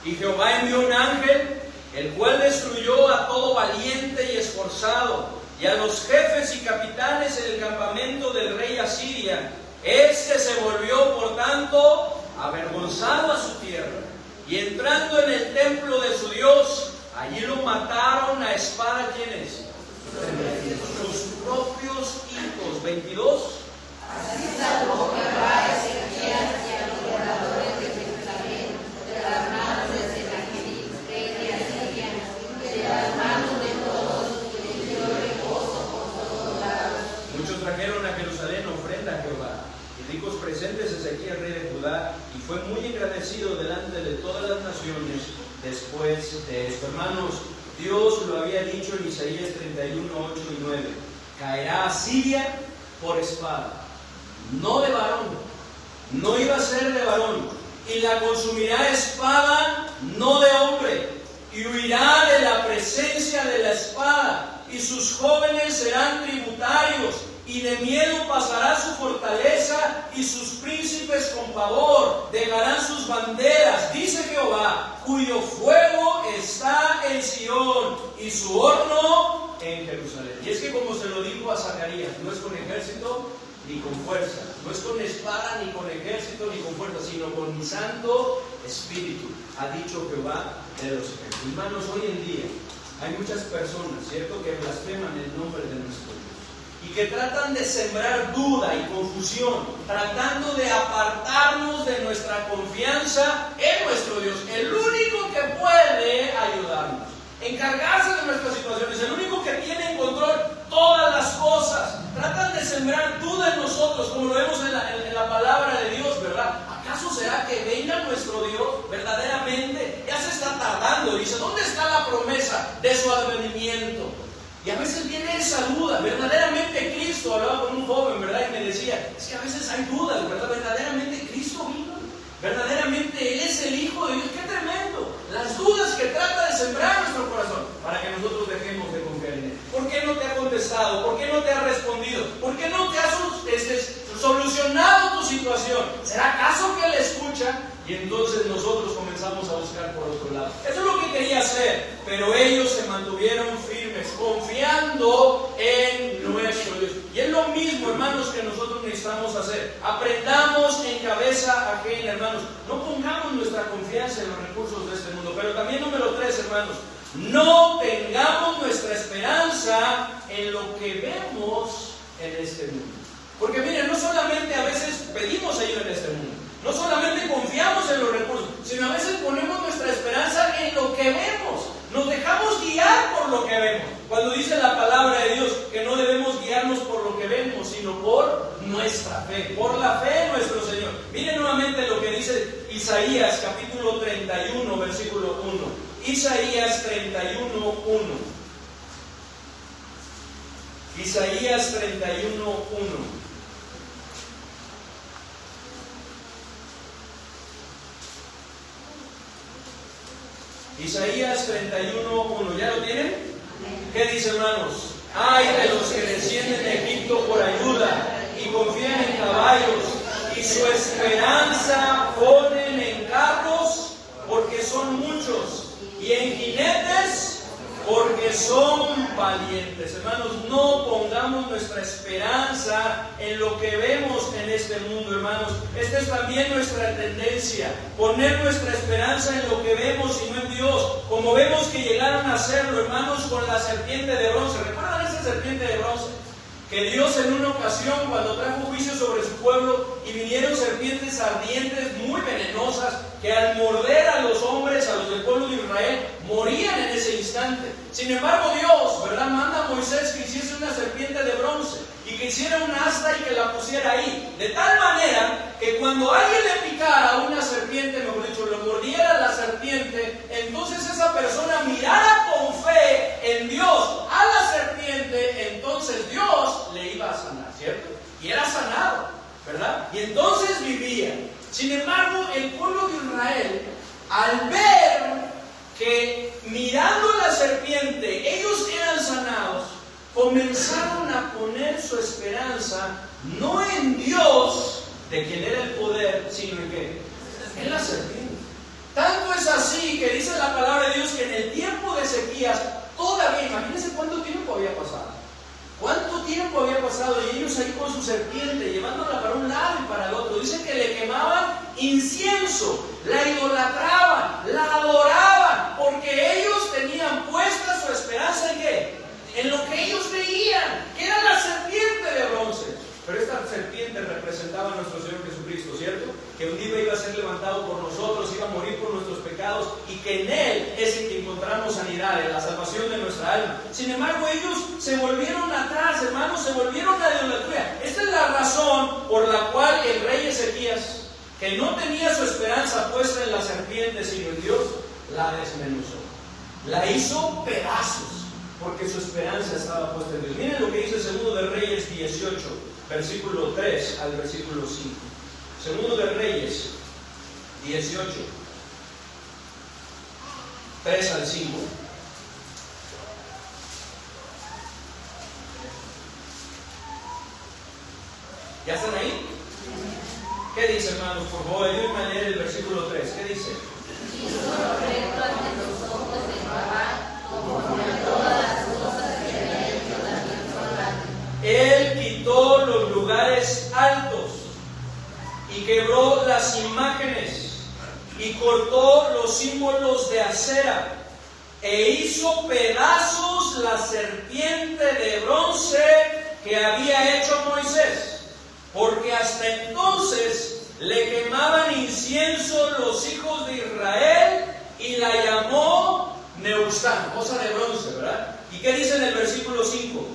Y Jehová envió un ángel, el cual destruyó a todo valiente y esforzado, y a los jefes y capitanes en el campamento del rey Asiria. Este se volvió, por tanto, avergonzado a su tierra, y entrando en el templo de su Dios, allí lo mataron a espada. ¿Quiénes? Sus propios hijos. 22. Así salvó Jehová a Ezequías y a los moradores de Jerusalén de las manos de Senaquerib, rey de Asiria, y de las manos de todos, y les dio reposo por todos lados. Muchos trajeron a Jerusalén ofrenda a Jehová, y ricos presentes Ezequías, rey de Judá, y fue muy agradecido delante de todas las naciones después de esto. Hermanos, Dios lo había dicho en Isaías 31, 8 y 9. Caerá Asiria por espada, no de varón, no iba a ser de varón, y la consumirá espada, no de hombre, y huirá de la presencia de la espada, y sus jóvenes serán tributarios, y de miedo pasará su fortaleza, y sus príncipes con pavor dejarán sus banderas, dice Jehová, cuyo fuego está en Sión, y su horno en Jerusalén. Y es que, como se lo dijo a Zacarías, no es con ejército ni con fuerza, no es con espada ni con ejército ni con fuerza, sino con mi Santo Espíritu, ha dicho Jehová de los ejércitos. Hermanos, hoy en día hay muchas personas, ¿cierto?, que blasfeman el nombre de nuestro Dios y que tratan de sembrar duda y confusión, tratando de apartarnos de nuestra confianza en nuestro Dios, el único que puede ayudarnos, encargarse de nuestras situaciones, el único que tiene en control todas las cosas. Tratan de sembrar duda en nosotros, como lo vemos en la palabra de Dios, ¿verdad? ¿Acaso será que venga nuestro Dios verdaderamente? Ya se está tardando, dice, ¿dónde está la promesa de su advenimiento? Y a veces viene esa duda, verdaderamente Cristo, hablaba con un joven, ¿verdad? Y me decía, es que a veces hay dudas, ¿verdad? ¿Verdaderamente Cristo vino? ¿Verdaderamente Él es el Hijo de Dios? ¡Qué tremendo! Las dudas que trata de sembrar nuestro corazón, para que nosotros dejemos de confiar en Él. ¿Por qué no te ha contestado? ¿Por qué no te ha respondido? ¿Por qué no te ha solucionado tu situación? ¿Será acaso que Él escucha? Y entonces nosotros comenzamos a buscar por otro lado. Eso es lo que quería hacer, pero ellos se mantuvieron firmes, confiando en nuestro Dios. Y es lo mismo, hermanos, que nosotros necesitamos hacer. Aprendamos en cabeza ajena, hermanos. No pongamos nuestra confianza en los recursos de este mundo. Pero también número 3, hermanos, no tengamos nuestra esperanza en lo que vemos en este mundo. Porque miren, no solamente a veces pedimos ayuda en este mundo, no solamente confiamos en los recursos, sino a veces ponemos nuestra esperanza en lo que vemos. Nos dejamos guiar por lo que vemos. Cuando dice la palabra de Dios que no debemos guiarnos por lo que vemos, sino por nuestra fe, por la fe en nuestro Señor. Miren nuevamente lo que dice Isaías Isaías capítulo 31, versículo 1. Isaías 31, 1. Isaías 31, 1. Isaías 31, 1. ¿Ya lo tienen? ¿Qué dice, hermanos? Ay de los que descienden de Egipto por ayuda y confían en caballos y su esperanza ponen en carros porque son muchos y en jinetes porque son valientes. Hermanos, no pongamos nuestra esperanza en lo que vemos en este mundo, hermanos. Esta es también nuestra tendencia, poner nuestra esperanza en lo que vemos y no en Dios, como vemos que llegaron a hacerlo, hermanos, con la serpiente de bronce. ¿Recuerdan esa serpiente de bronce? Que Dios en una ocasión, cuando trajo juicio sobre su pueblo y vinieron serpientes ardientes muy venenosas que al morder a los hombres, a los del pueblo de Israel, morían en ese instante. Sin embargo, Dios, ¿verdad?, manda a Moisés que hiciese una serpiente de bronce y que hiciera un asta y que la pusiera ahí, de tal manera que cuando alguien le picara a una serpiente, mejor dicho, le mordiera la serpiente, entonces esa persona mirara con fe en Dios a la serpiente, entonces Dios le iba a sanar, ¿cierto? Y era sanado, ¿verdad? Y entonces vivía. Sin embargo, el pueblo de Israel, al ver que mirando la serpiente ellos eran sanados, comenzaron a poner su esperanza no en Dios, de quien era el poder, sino en ¿qué? En la serpiente. Tanto es así que dice la palabra de Dios que en el tiempo de Ezequías, todavía, imagínense cuánto tiempo había pasado. ¿Cuánto tiempo había pasado? Y ellos ahí con su serpiente, llevándola para un lado y para el otro. Dice que le quemaban incienso, la idolatraban, la adoraban, porque ellos tenían puesta su esperanza ¿en qué? En lo que ellos veían, que era la serpiente de bronce. Pero esta serpiente representaba a nuestro Señor Jesucristo, ¿cierto? Que un día iba a ser levantado por nosotros, iba a morir por nuestros pecados y que en Él es en que encontramos sanidad, en la salvación de nuestra alma. Sin embargo, ellos se volvieron atrás, hermanos, se volvieron a la idolatría. Esta es la razón por la cual el rey Ezequías, que no tenía su esperanza puesta en la serpiente, sino en Dios, la desmenuzó. La hizo pedazos, porque su esperanza estaba puesta en Dios. Miren lo que dice 2 de Reyes 18. Versículo 3 al versículo 5. 2 de Reyes 18, 3 al 5. ¿Ya están ahí? ¿Qué dice, hermanos? Por favor, ayúdenme a leer el versículo 3. ¿Qué dice? Hizo recto ante los ojos de Jehová, conforme a todas las cosas que había hecho también por Él quitó los lugares altos y quebró las imágenes y cortó los símbolos de acera e hizo pedazos la serpiente de bronce que había hecho Moisés, porque hasta entonces le quemaban incienso los hijos de Israel y la llamó Nehushtan, cosa de bronce, ¿verdad? ¿Y qué dice en el versículo 5?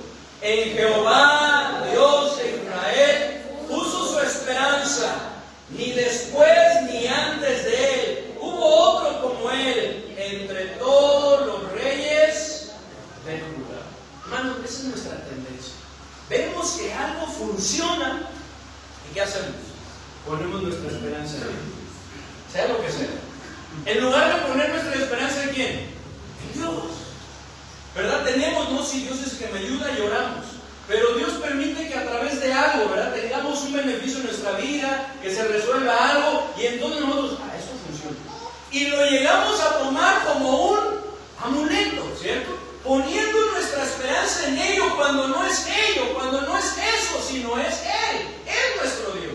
En Jehová, Dios de Israel, puso su esperanza, ni después ni antes de él hubo otro como él entre todos los reyes del Judá. Hermanos, esa es nuestra tendencia. Vemos que algo funciona y ¿qué hacemos? Ponemos nuestra esperanza en él, sea lo que sea. En lugar de poner nuestra esperanza en ¿quién? En Dios. ¿Verdad? Tenemos, no, si Dios es que me ayuda y oramos. Pero Dios permite que a través de algo, ¿verdad?, tengamos un beneficio en nuestra vida, que se resuelva algo, y entonces nosotros, eso funciona. Y lo llegamos a tomar como un amuleto, ¿cierto? Poniendo nuestra esperanza en ello cuando no es ello, cuando no es eso, sino es Él. Es nuestro Dios,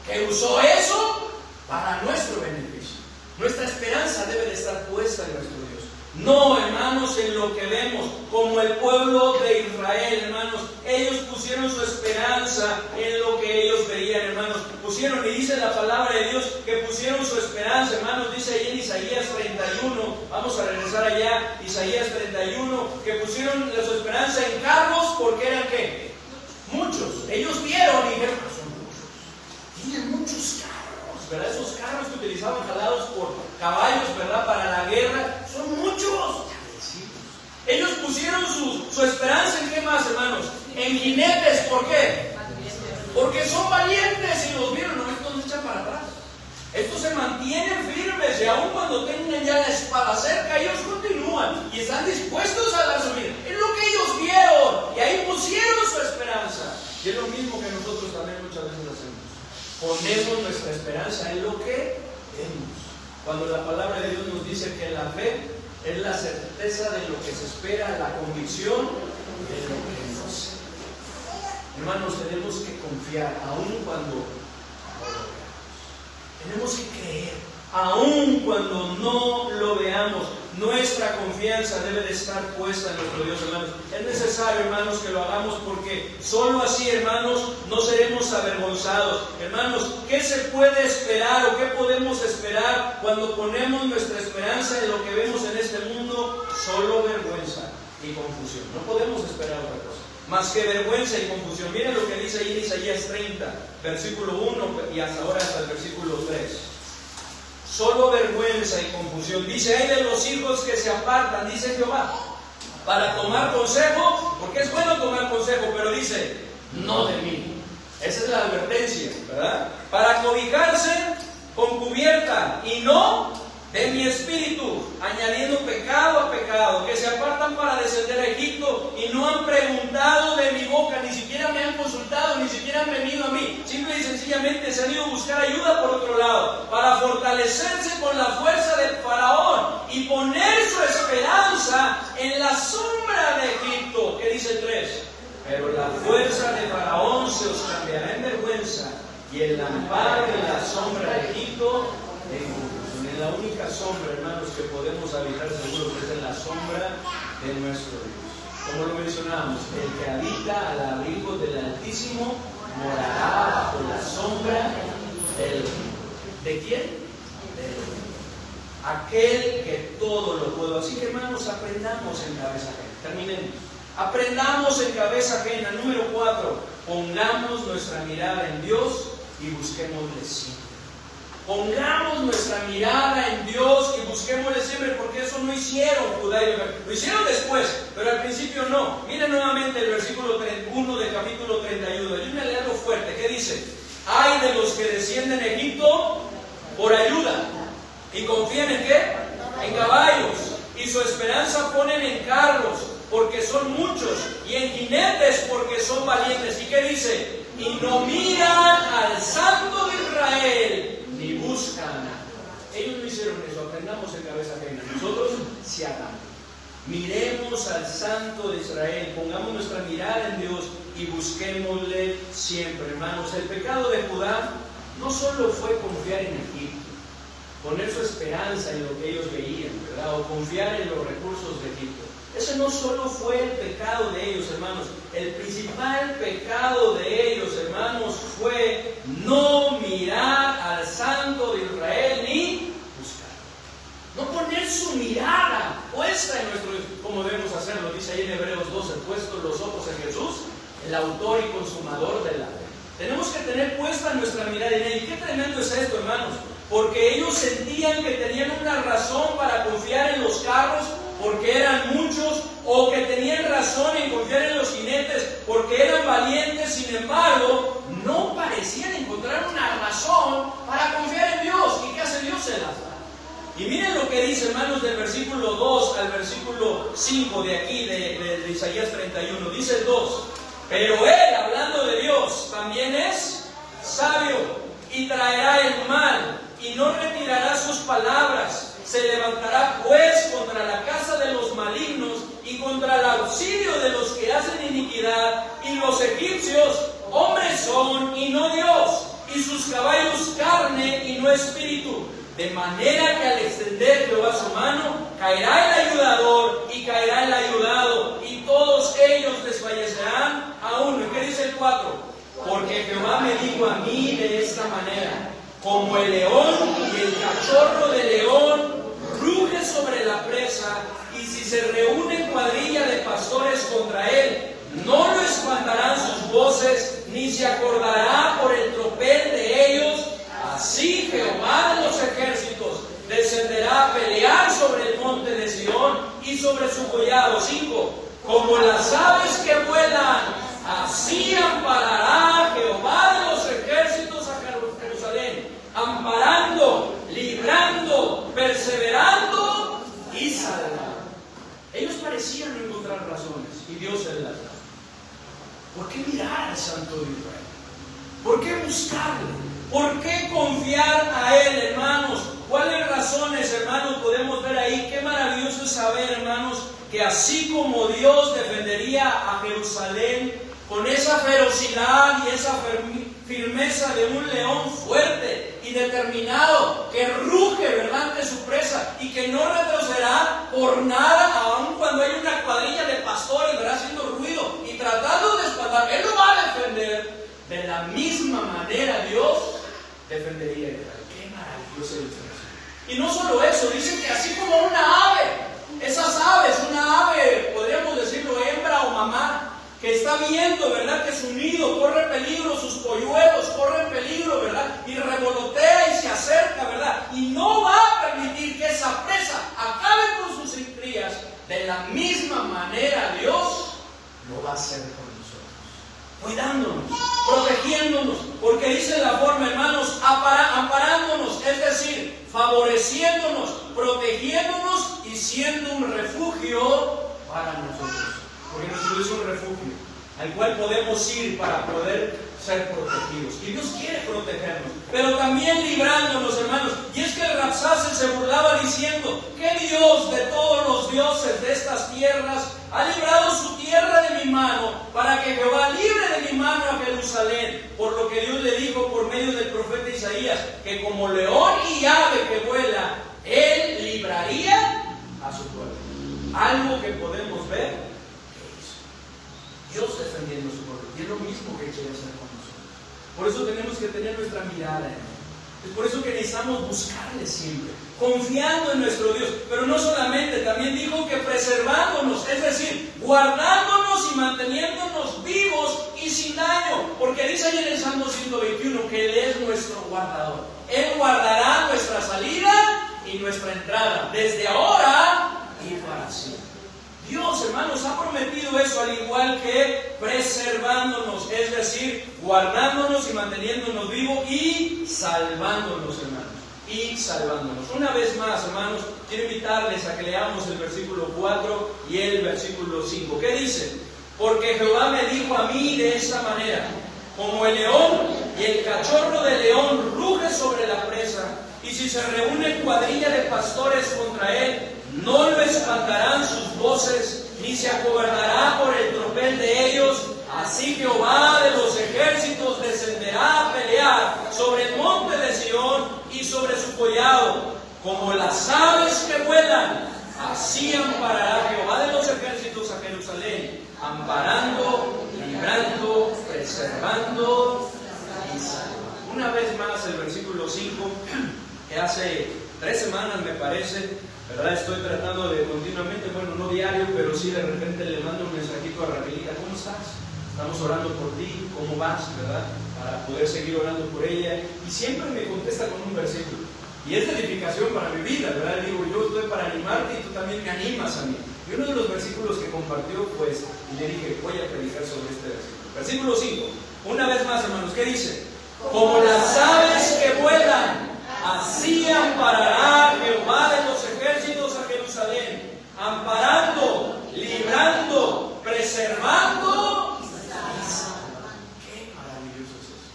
que usó eso para nuestro beneficio. Nuestra esperanza debe de estar puesta en nuestro Dios. No, hermanos, en lo que vemos, como el pueblo de Israel, hermanos, ellos pusieron su esperanza en lo que ellos veían, hermanos. Pusieron, y dice la palabra de Dios, que pusieron su esperanza, hermanos, dice ahí en Isaías 31, vamos a regresar allá, Isaías 31, que pusieron su esperanza en carros, porque eran ¿qué? Muchos. Ellos vieron y dijeron, son muchos, tienen muchos carros, ¿verdad? Esos carros que utilizaban jalados por caballos, ¿verdad? Para la guerra, son muchos. Ellos pusieron su esperanza en qué más, hermanos, en jinetes. ¿Por qué? Porque son valientes y los vieron, no, estos no echan para atrás. Estos se mantienen firmes y aun cuando tengan ya la espada cerca, ellos continúan y están dispuestos a dar su vida. Es lo que ellos vieron y ahí pusieron su esperanza. Y es lo mismo que nosotros también muchas veces hacemos. Ponemos nuestra esperanza en lo que vemos. Cuando la palabra de Dios nos dice que la fe es la certeza de lo que se espera, la convicción de lo que no se ve. Hermanos, tenemos que confiar aun cuando tenemos que creer, aun cuando no lo veamos. Nuestra confianza debe de estar puesta en nuestro Dios, hermanos. Es necesario, hermanos, que lo hagamos porque solo así, hermanos, no seremos avergonzados. Hermanos, ¿qué se puede esperar o qué podemos esperar cuando ponemos nuestra esperanza en lo que vemos en este mundo? Solo vergüenza y confusión. No podemos esperar otra cosa más que vergüenza y confusión. Miren lo que dice ahí en Isaías 30, versículo 1 y hasta ahora hasta el versículo 3. Solo vergüenza y confusión. Dice, hay de los hijos que se apartan, dice Jehová, para tomar consejo, porque es bueno tomar consejo, pero dice, no de mí. Esa es la advertencia, ¿verdad? Para cobijarse con cubierta y no de mi espíritu, añadiendo pecado a pecado, que se apartan para descender a Egipto y no han preguntado de mi boca, ni siquiera me han consultado, ni siquiera han venido a mí, simple y sencillamente se han ido a buscar ayuda por otro lado, para fortalecerse con la fuerza del faraón y poner su esperanza en la sombra de Egipto. ¿Qué dice 3? Pero la fuerza de faraón se os cambiará en vergüenza y el amparo de la sombra de Egipto en la única sombra, hermanos, que podemos habitar seguros es en la sombra de nuestro Dios. Como lo mencionamos, el que habita al abrigo del Altísimo morará bajo la sombra del... ¿De quién? Aquel que todo lo puede. Así que, hermanos, aprendamos en cabeza ajena. Terminemos. Aprendamos en cabeza ajena. Número 4. Pongamos nuestra mirada en Dios y busquémosle siempre. Pongamos nuestra mirada en Dios y busquémosle siempre, porque eso no hicieron Judá y Benjamín. Lo hicieron después, pero al principio no. Miren nuevamente el versículo 1 del capítulo 31. Ayúdenme a leerlo fuerte. ¿Qué dice? Hay de los que descienden a Egipto por ayuda y confían en ¿qué? En caballos, y su esperanza ponen en carros porque son muchos, y en jinetes porque son valientes. ¿Y qué dice? Y no miran al Santo de Israel ni buscan. Ellos no hicieron eso. Aprendamos en cabeza ajena. Nosotros sí hagamos. Miremos al Santo de Israel, pongamos nuestra mirada en Dios y busquémosle siempre, hermanos. El pecado de Judá no solo fue confiar en Egipto, poner su esperanza en lo que ellos veían, ¿verdad? O confiar en los recursos de Egipto. Ese no solo fue el pecado de ellos, hermanos. El principal pecado de ellos, hermanos, fue no mirar al Santo de Israel ni buscar. No poner su mirada puesta en nuestro Dios, como debemos hacerlo. Dice ahí en Hebreos 12, puestos los ojos en Jesús, el autor y consumador de la fe. Tenemos que tener puesta nuestra mirada en Él. ¿Y qué tremendo es esto, hermanos? Porque ellos sentían que tenían una razón para confiar en los carros, porque eran muchos, o que tenían razón en confiar en los jinetes porque eran valientes. Sin embargo, no parecían encontrar una razón para confiar en Dios. ¿Y qué hace Dios? Se las da. Y miren lo que dice, hermanos, del versículo 2 al versículo 5 de aquí, de Isaías 31. Dice el 2: pero Él, hablando de Dios, también es sabio y traerá el mal y no retirará sus palabras. Se levantará pues contra la casa de los malignos y contra el auxilio de los que hacen iniquidad. Y los egipcios hombres son y no Dios, y sus caballos carne y no espíritu. De manera que al extender Jehová su mano, caerá el ayudador y caerá el ayudado, y todos ellos desfallecerán a uno. ¿Y qué dice el 4? Porque Jehová me dijo a mí de esta manera: como el león y el cachorro de león ruge sobre la presa, y si se reúne cuadrilla de pastores contra él, no lo espantarán sus voces, ni se acordará por el tropel de ellos. Así Jehová Como las aves que vuelan, así amparará Jehová de los ejércitos a Jerusalén, amparando, librando, perseverando y salvando. Ellos parecían no encontrar razones y Dios se las da. ¿Por qué mirar al Santo de Israel? ¿Por qué buscarle? ¿Por qué confiar a Él, hermanos? ¿Cuáles razones, hermanos, podemos ver ahí? Qué maravilloso es saber, hermanos, que así como Dios defendería a Jerusalén con esa ferocidad y esa firmeza de un león fuerte y determinado, que ruge, ¿verdad?, ante su presa y que no retrocederá por nada, aun cuando hay una cuadrilla de pastores, ¿verdad?, haciendo ruido y tratando de espantar, Él lo va a defender. De la misma manera Dios defendería a Israel. Qué maravillosa ilustración. Y no solo eso, dice que así como una ave, esas aves, una ave, podríamos decirlo hembra o mamá, que está viendo, ¿verdad?, que su nido corre peligro, sus polluelos corren peligro, ¿verdad?, y revolotea y se acerca, ¿verdad?, y no va a permitir que esa presa acabe con sus crías. De la misma manera Dios lo va a hacer con nosotros, cuidándonos, protegiéndonos, porque dice la forma, hermanos, amparándonos, es decir, favoreciéndonos, protegiéndonos y siendo un refugio para nosotros. Porque nuestro Dios es un refugio al cual podemos ir para poder ser protegidos. Y Dios quiere protegernos, pero también librándonos, hermanos. Y es que el Rabsaces se burlaba diciendo que Dios de todos los dioses de estas tierras ha librado su tierra de mi mano, para que Jehová libre de mi mano a Jerusalén. Por lo que Dios le dijo por medio del profeta Isaías, que como león y ave que vuela, Él libraría a su pueblo. Algo que podemos ver, Dios defendiendo su pueblo, y es lo mismo que quiere hacer con nosotros. Por eso tenemos que tener nuestra mirada en Él. Es por eso que necesitamos buscarle siempre, confiando en nuestro Dios. Pero no solamente, también dijo que preservándonos, es decir, guardándonos y manteniéndonos vivos y sin daño. Porque dice ahí en el Salmo 121 que Él es nuestro guardador. Él guardará nuestra salida y nuestra entrada, desde ahora y para siempre. Dios, hermanos, ha prometido eso, al igual que preservándonos, es decir, guardándonos y manteniéndonos vivos y salvándonos, hermanos, y salvándonos. Una vez más, hermanos, quiero invitarles a que leamos el versículo 4 y el versículo 5. ¿Qué dice? Porque Jehová me dijo a mí de esta manera: como el león y el cachorro de león ruge sobre la presa, y si se reúne cuadrilla de pastores contra él, no lo espantarán sus voces, ni se acobardará por el tropel de ellos. Así Jehová de los ejércitos descenderá a pelear sobre el monte de Sión y sobre su collado. Como las aves que vuelan, así amparará Jehová de los ejércitos a Jerusalén, amparando, librando, preservando y salvando. Una vez más el versículo 5, que hace 3 semanas me parece, ¿verdad? Estoy tratando de continuamente, bueno, no diario, pero sí de repente le mando un mensajito a Raquelita: ¿cómo estás? Estamos orando por ti, ¿cómo vas? ¿Verdad? Para poder seguir orando por ella. Y siempre me contesta con un versículo. Y es de edificación para mi vida, ¿verdad? Digo, yo estoy para animarte y tú también me animas a mí. Y uno de los versículos que compartió fue este. Y le dije, voy a predicar sobre este versículo. Versículo 5. Una vez más, hermanos, ¿qué dice? Como las aves que vuelan, así amparará Jehová de los ejércitos a Jerusalén, amparando, librando, preservando y salvando. Qué maravilloso es eso.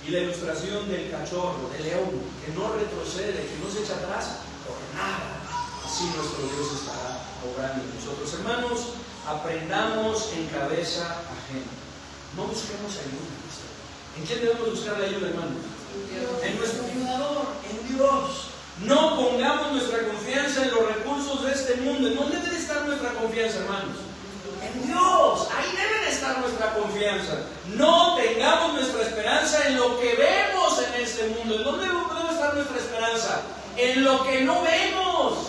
Y la ilustración del cachorro, del león, que no retrocede, que no se echa atrás por nada. Así nuestro Dios estará obrando en nosotros. Hermanos, aprendamos en cabeza ajena. No busquemos ayuda. ¿En quién debemos buscar la ayuda, hermanos? En nuestro ayudador, en Dios. No pongamos nuestra confianza en los recursos de este mundo. ¿En dónde debe estar nuestra confianza, hermanos? En Dios. Ahí debe estar nuestra confianza. No tengamos nuestra esperanza en lo que vemos en este mundo. ¿En dónde debe estar nuestra esperanza? En lo que no vemos.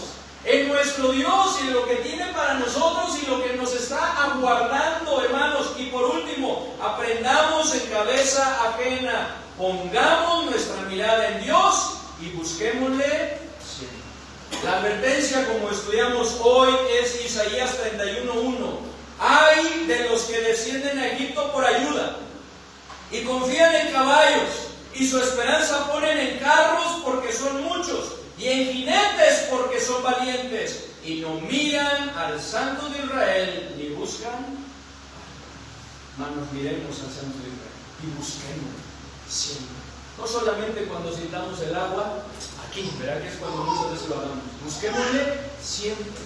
En nuestro Dios y en lo que tiene para nosotros y lo que nos está aguardando, hermanos. Y por último, aprendamos en cabeza ajena. Pongamos nuestra mirada en Dios y busquémosle siempre. La advertencia, como estudiamos hoy, es Isaías 31:1. descienden a Egipto por ayuda, y confían en caballos, y su esperanza ponen en carros porque son muchos, y en jinetes porque son valientes, y no miran al Santo de Israel, ni buscan. Hermanos, miremos al Santo de Israel, y busquemos siempre. No solamente cuando sintamos el agua, aquí, verá que es cuando muchas veces lo hagamos. Busquémosle siempre,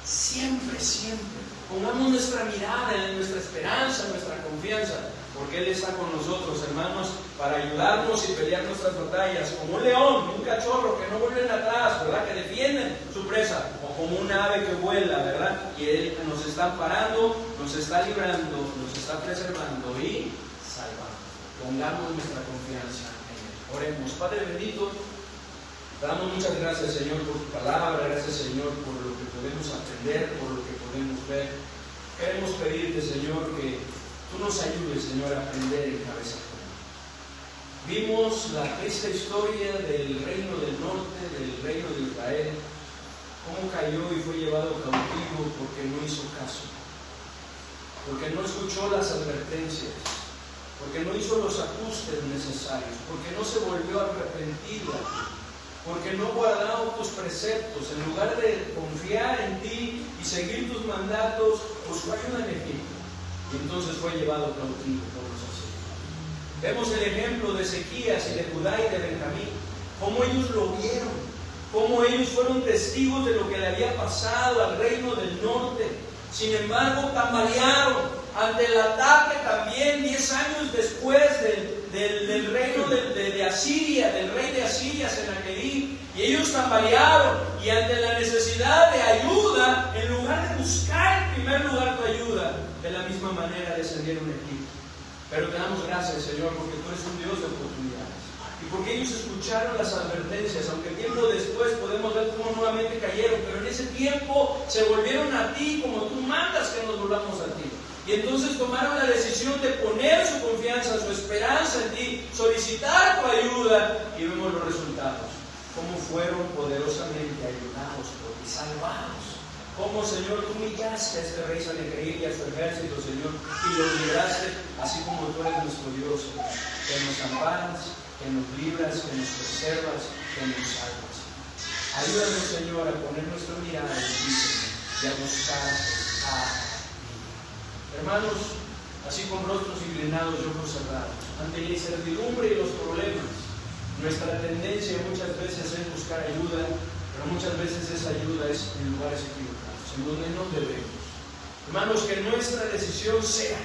siempre, siempre. Pongamos nuestra mirada en nuestra esperanza, nuestra confianza, porque Él está con nosotros, hermanos, para ayudarnos y pelear nuestras batallas, como un león, un cachorro que no vuelven atrás, ¿verdad? Que defienden su presa, o como un ave que vuela, ¿verdad? Y Él nos está amparando, nos está librando, nos está preservando y salvando. Pongamos nuestra confianza en Él. Oremos. Padre bendito, te damos muchas gracias, Señor, por tu palabra, gracias, Señor, por lo que podemos aprender, por lo que podemos ver. Queremos pedirte, Señor, que tú nos ayudes, Señor, a aprender en cabeza ajena. Vimos la triste historia del reino del norte, del reino de Israel, cómo cayó y fue llevado cautivo porque no hizo caso, porque no escuchó las advertencias, porque no hizo los ajustes necesarios, porque no se volvió arrepentido, porque no guardó tus preceptos. En lugar de confiar en ti y seguir tus mandatos, buscó ayuda en Egipto, y entonces fue llevado cautivo por los asirios. Vemos el ejemplo de Ezequías y de Judá y de Benjamín, cómo ellos lo vieron, cómo ellos fueron testigos de lo que le había pasado al reino del norte. Sin embargo, tambalearon ante el ataque también 10 años después del reino de Asiria, del rey de Asiria, Sennacherib. Y ellos tambalearon, y ante la necesidad de ayuda, en lugar de buscar en primer lugar tu ayuda, de la misma manera descendieron a Egipto. Pero te damos gracias, Señor, porque tú eres un Dios de oportunidades, y porque ellos escucharon las advertencias, aunque tiempo después podemos ver cómo nuevamente cayeron, pero en ese tiempo se volvieron a ti, como tú mandas que nos volvamos a ti. Y entonces tomaron la decisión de poner su confianza, su esperanza en ti, solicitar tu ayuda, y vemos los resultados, cómo fueron poderosamente ayudados por ti, salvados. Cómo, Señor, tú humillaste a este rey Sennacherib y a su ejército, Señor, y los libraste, así como tú eres nuestro Dios, Señor, que nos amparas, que nos libras, que nos preservas, que nos salvas. Ayúdanos, Señor, a poner nuestra mirada en ti, Señor, y a buscar a ti. Hermanos, así con rostros inclinados y ojos cerrados, ante la incertidumbre y los problemas, nuestra tendencia muchas veces es buscar ayuda, pero muchas veces esa ayuda es en lugares equivocados, en donde no debemos. Hermanos, que nuestra decisión sea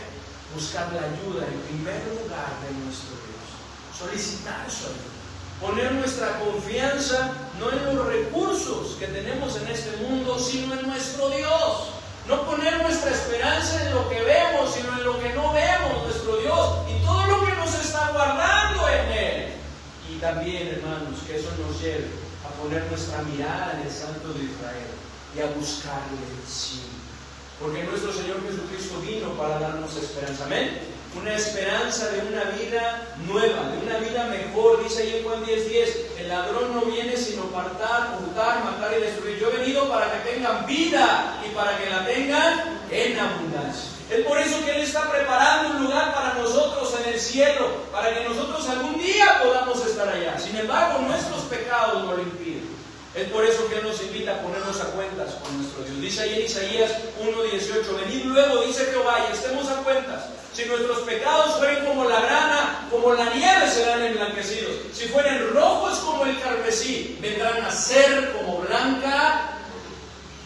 buscar la ayuda en primer lugar de nuestro Dios, solicitar su ayuda, poner nuestra confianza no en los recursos que tenemos en este mundo, sino en nuestro Dios. No poner nuestra esperanza en lo que vemos, sino en lo que no vemos, nuestro Dios, y todo lo que nos está guardando en Él. Y también, hermanos, que eso nos lleve a poner nuestra mirada en el Santo de Israel y a buscarle siempre. Porque nuestro Señor Jesucristo vino para darnos esperanza. Amén. Una esperanza de una vida nueva, de una vida mejor. Dice ahí en Juan 10:10, el ladrón no viene sino para hurtar, matar y destruir. Yo he venido para que tengan vida y para que la tengan en abundancia. Es por eso que Él está preparando un lugar para nosotros en el cielo, para que nosotros algún día podamos estar allá. Sin embargo, nuestros pecados no lo impiden. Es por eso que Él nos invita a ponernos a cuentas con nuestro Dios. Dice ahí en Isaías 1:18, venid luego, dice Jehová, y estemos a cuentas. Si nuestros pecados fueren como la grana, como la nieve serán emblanquecidos. Si fueren rojos como el carmesí, vendrán a ser como blanca.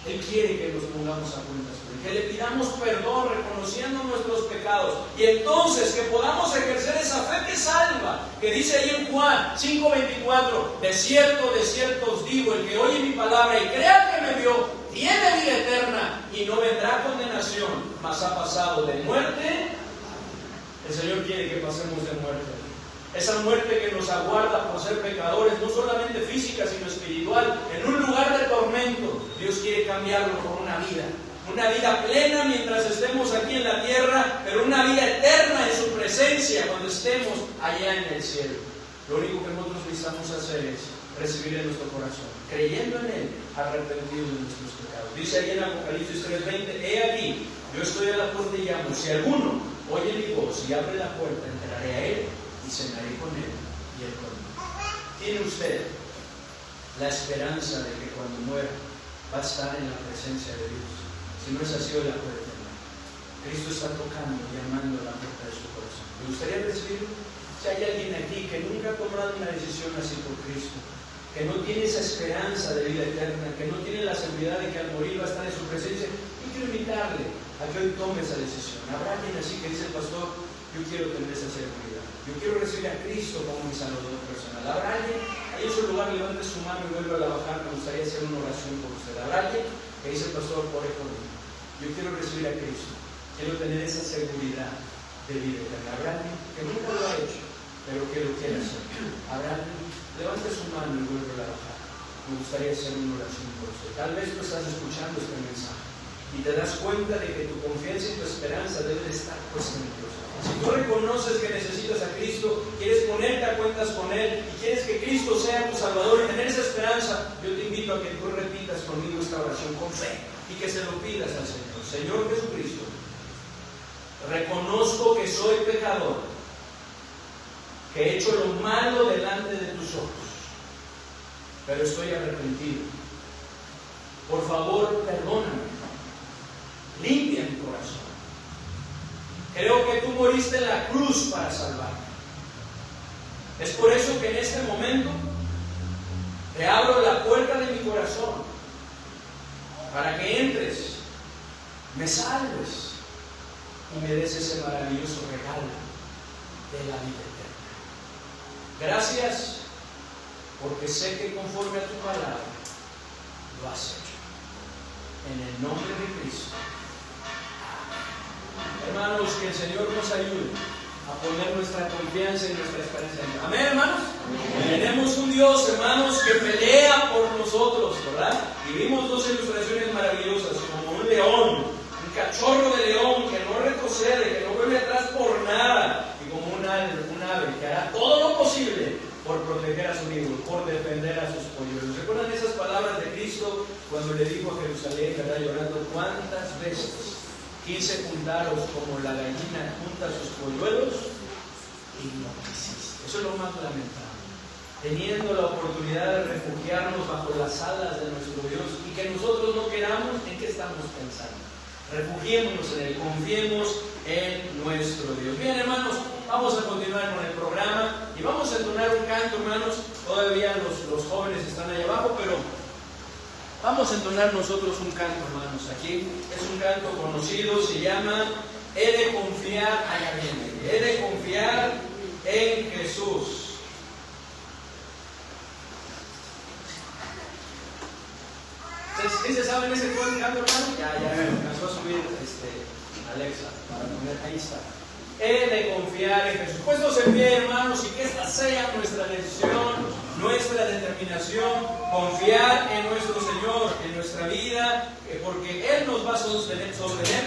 Él quiere que nos pongamos a cuentas, que le pidamos perdón reconociendo nuestros pecados, y entonces que podamos ejercer esa fe que salva, que dice ahí en Juan 5:24, de cierto os digo, el que oye mi palabra y crea que me vio, tiene vida eterna y no vendrá condenación, mas ha pasado de muerte. El Señor quiere que pasemos de muerte. Esa muerte que nos aguarda por ser pecadores, no solamente física, sino espiritual, en un lugar de tormento. Dios quiere cambiarlo por una vida plena mientras estemos aquí en la tierra, pero una vida eterna en su presencia cuando estemos allá en el cielo. Lo único que nosotros necesitamos hacer es recibir en nuestro corazón, creyendo en Él, arrepentidos de nuestros pecados. Dice ahí en Apocalipsis 3:20, he aquí, yo estoy a la puerta y llamo, si alguno oye mi voz y abre la puerta, entraré a él y cenaré con él y él conmigo. ¿Tiene usted la esperanza de que cuando muera va a estar en la presencia de Dios? Si no es así, hoy la puede tener. Cristo está tocando, llamando a la puerta de su corazón. ¿Le gustaría recibirlo? Si hay alguien aquí que nunca ha tomado una decisión así por Cristo, que no tiene esa esperanza de vida eterna, que no tiene la seguridad de que al morir va a estar en su presencia, yo quiero invitarle a que hoy tome esa decisión. Habrá alguien así que dice: pastor, yo quiero tener esa seguridad, yo quiero recibir a Cristo como mi Salvador personal. Habrá alguien ahí en su lugar, levante su mano y vuelva a la bajar. Me gustaría hacer una oración por usted. Habrá alguien que dice: pastor, ore por mí, yo quiero recibir a Cristo, quiero tener esa seguridad de vida eterna. Habrá alguien que nunca lo ha hecho, pero que lo quiera hacer. Habrá alguien. Levante su mano y vuelve a bajar. Me gustaría hacer una oración por usted. Tal vez tú estás escuchando este mensaje y te das cuenta de que tu confianza y tu esperanza deben estar puestas en Dios. Si tú reconoces que necesitas a Cristo, quieres ponerte a cuentas con Él y quieres que Cristo sea tu Salvador y tener esa esperanza, yo te invito a que tú repitas conmigo esta oración con fe y que se lo pidas al Señor. Señor Jesucristo, reconozco que soy pecador, que he hecho lo malo delante de tus ojos, pero estoy arrepentido. Por favor, perdóname, limpia mi corazón. Creo que tú moriste en la cruz para salvarme. Es por eso que en este momento te abro la puerta de mi corazón para que entres, me salves y me des ese maravilloso regalo de la vida eterna. Gracias, porque sé que conforme a tu palabra lo has hecho. En el nombre de Cristo. Hermanos, que el Señor nos ayude a poner nuestra confianza y nuestra esperanza en Él. Amén, hermanos. Tenemos un Dios, hermanos, que pelea por nosotros, ¿verdad? Y vimos dos ilustraciones maravillosas, como un león, un cachorro de león que no retrocede, que no vuelve atrás por nada, y como un ave que hará todo lo posible por proteger a su hijo, por defender a sus polluelos. ¿Recuerdan esas palabras de Cristo cuando le dijo a Jerusalén, ¿verdad? Llorando: ¿cuántas veces quise juntaros como la gallina junta sus polluelos y no quisiste? Eso es lo más lamentable. Teniendo la oportunidad de refugiarnos bajo las alas de nuestro Dios y que nosotros no queramos, ¿en qué estamos pensando? Refugiémonos en Él, confiemos en nuestro Dios. Bien, hermanos, vamos a continuar con el programa y vamos a entonar un canto, hermanos. Todavía los jóvenes están ahí abajo, pero vamos a entonar nosotros un canto, hermanos. Aquí es un canto conocido, se llama He de confiar, allá viene, he de confiar en Jesús. ¿Sí se saben ese canto, hermano? Ya me alcanzó a subir Alexa para poner, ahí está. He de confiar en Jesús. Puestos en pie, hermanos, y que esta sea nuestra decisión, nuestra determinación, confiar en nuestro Señor, en nuestra vida, porque Él nos va a sostener,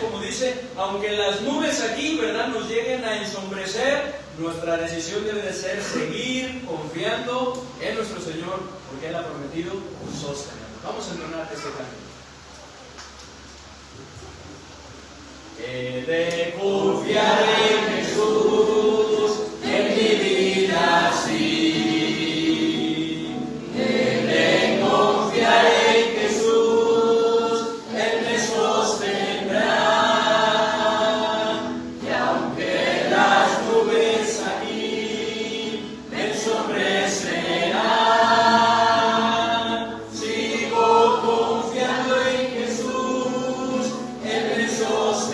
como dice, aunque las nubes aquí, ¿verdad?, nos lleguen a ensombrecer, nuestra decisión debe de ser seguir confiando en nuestro Señor, porque Él ha prometido sostenernos. Vamos a entonar este canto. He de confiar en Jesús, en mi vida sí. He de confiar en Jesús, Él me sostendrá. Y aunque las nubes aquí me ensombrecerán, sigo confiando en Jesús, Él me sostendrá.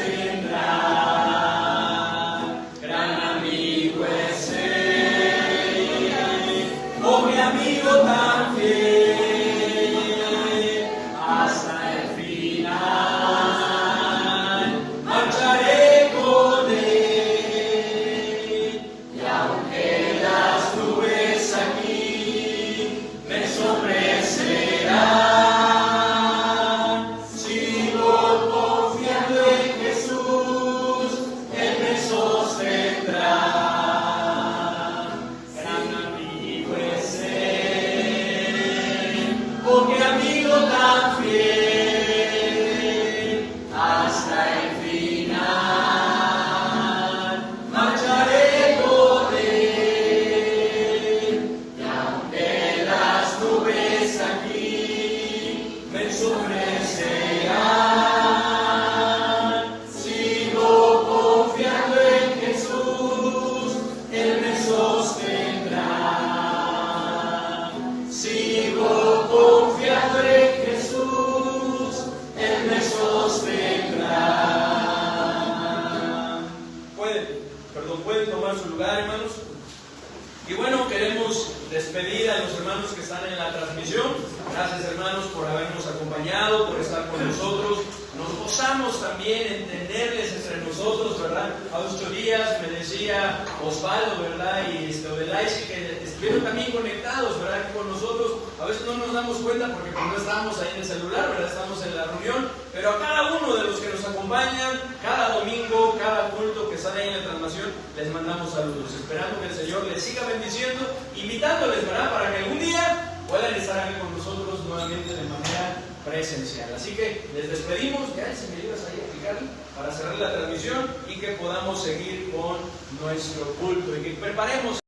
pueden tomar su lugar, hermanos. Y bueno, queremos despedir a los hermanos que están en la transmisión. Gracias, hermanos, por habernos acompañado, por estar con nosotros. Nos gozamos también en tenerles entre nosotros, ¿verdad? A 8 días me decía Osvaldo, ¿verdad? Y Odelaisi, que estuvieron también conectados, ¿verdad? Aquí con nosotros. A veces no nos damos cuenta porque pues, no estamos ahí en el celular, ¿verdad? Estamos en la reunión. Pero a cada uno de los que nos acompañan, cada domingo, cada culto que sale ahí en la transmisión, les mandamos saludos. Esperando que el Señor les siga bendiciendo, invitándoles, ¿verdad? Para que algún día puedan estar aquí con nosotros nuevamente de manera presencial. Así que les despedimos, ya si me ayudas ahí a aplicar para cerrar la transmisión y que podamos seguir con nuestro culto y que preparemos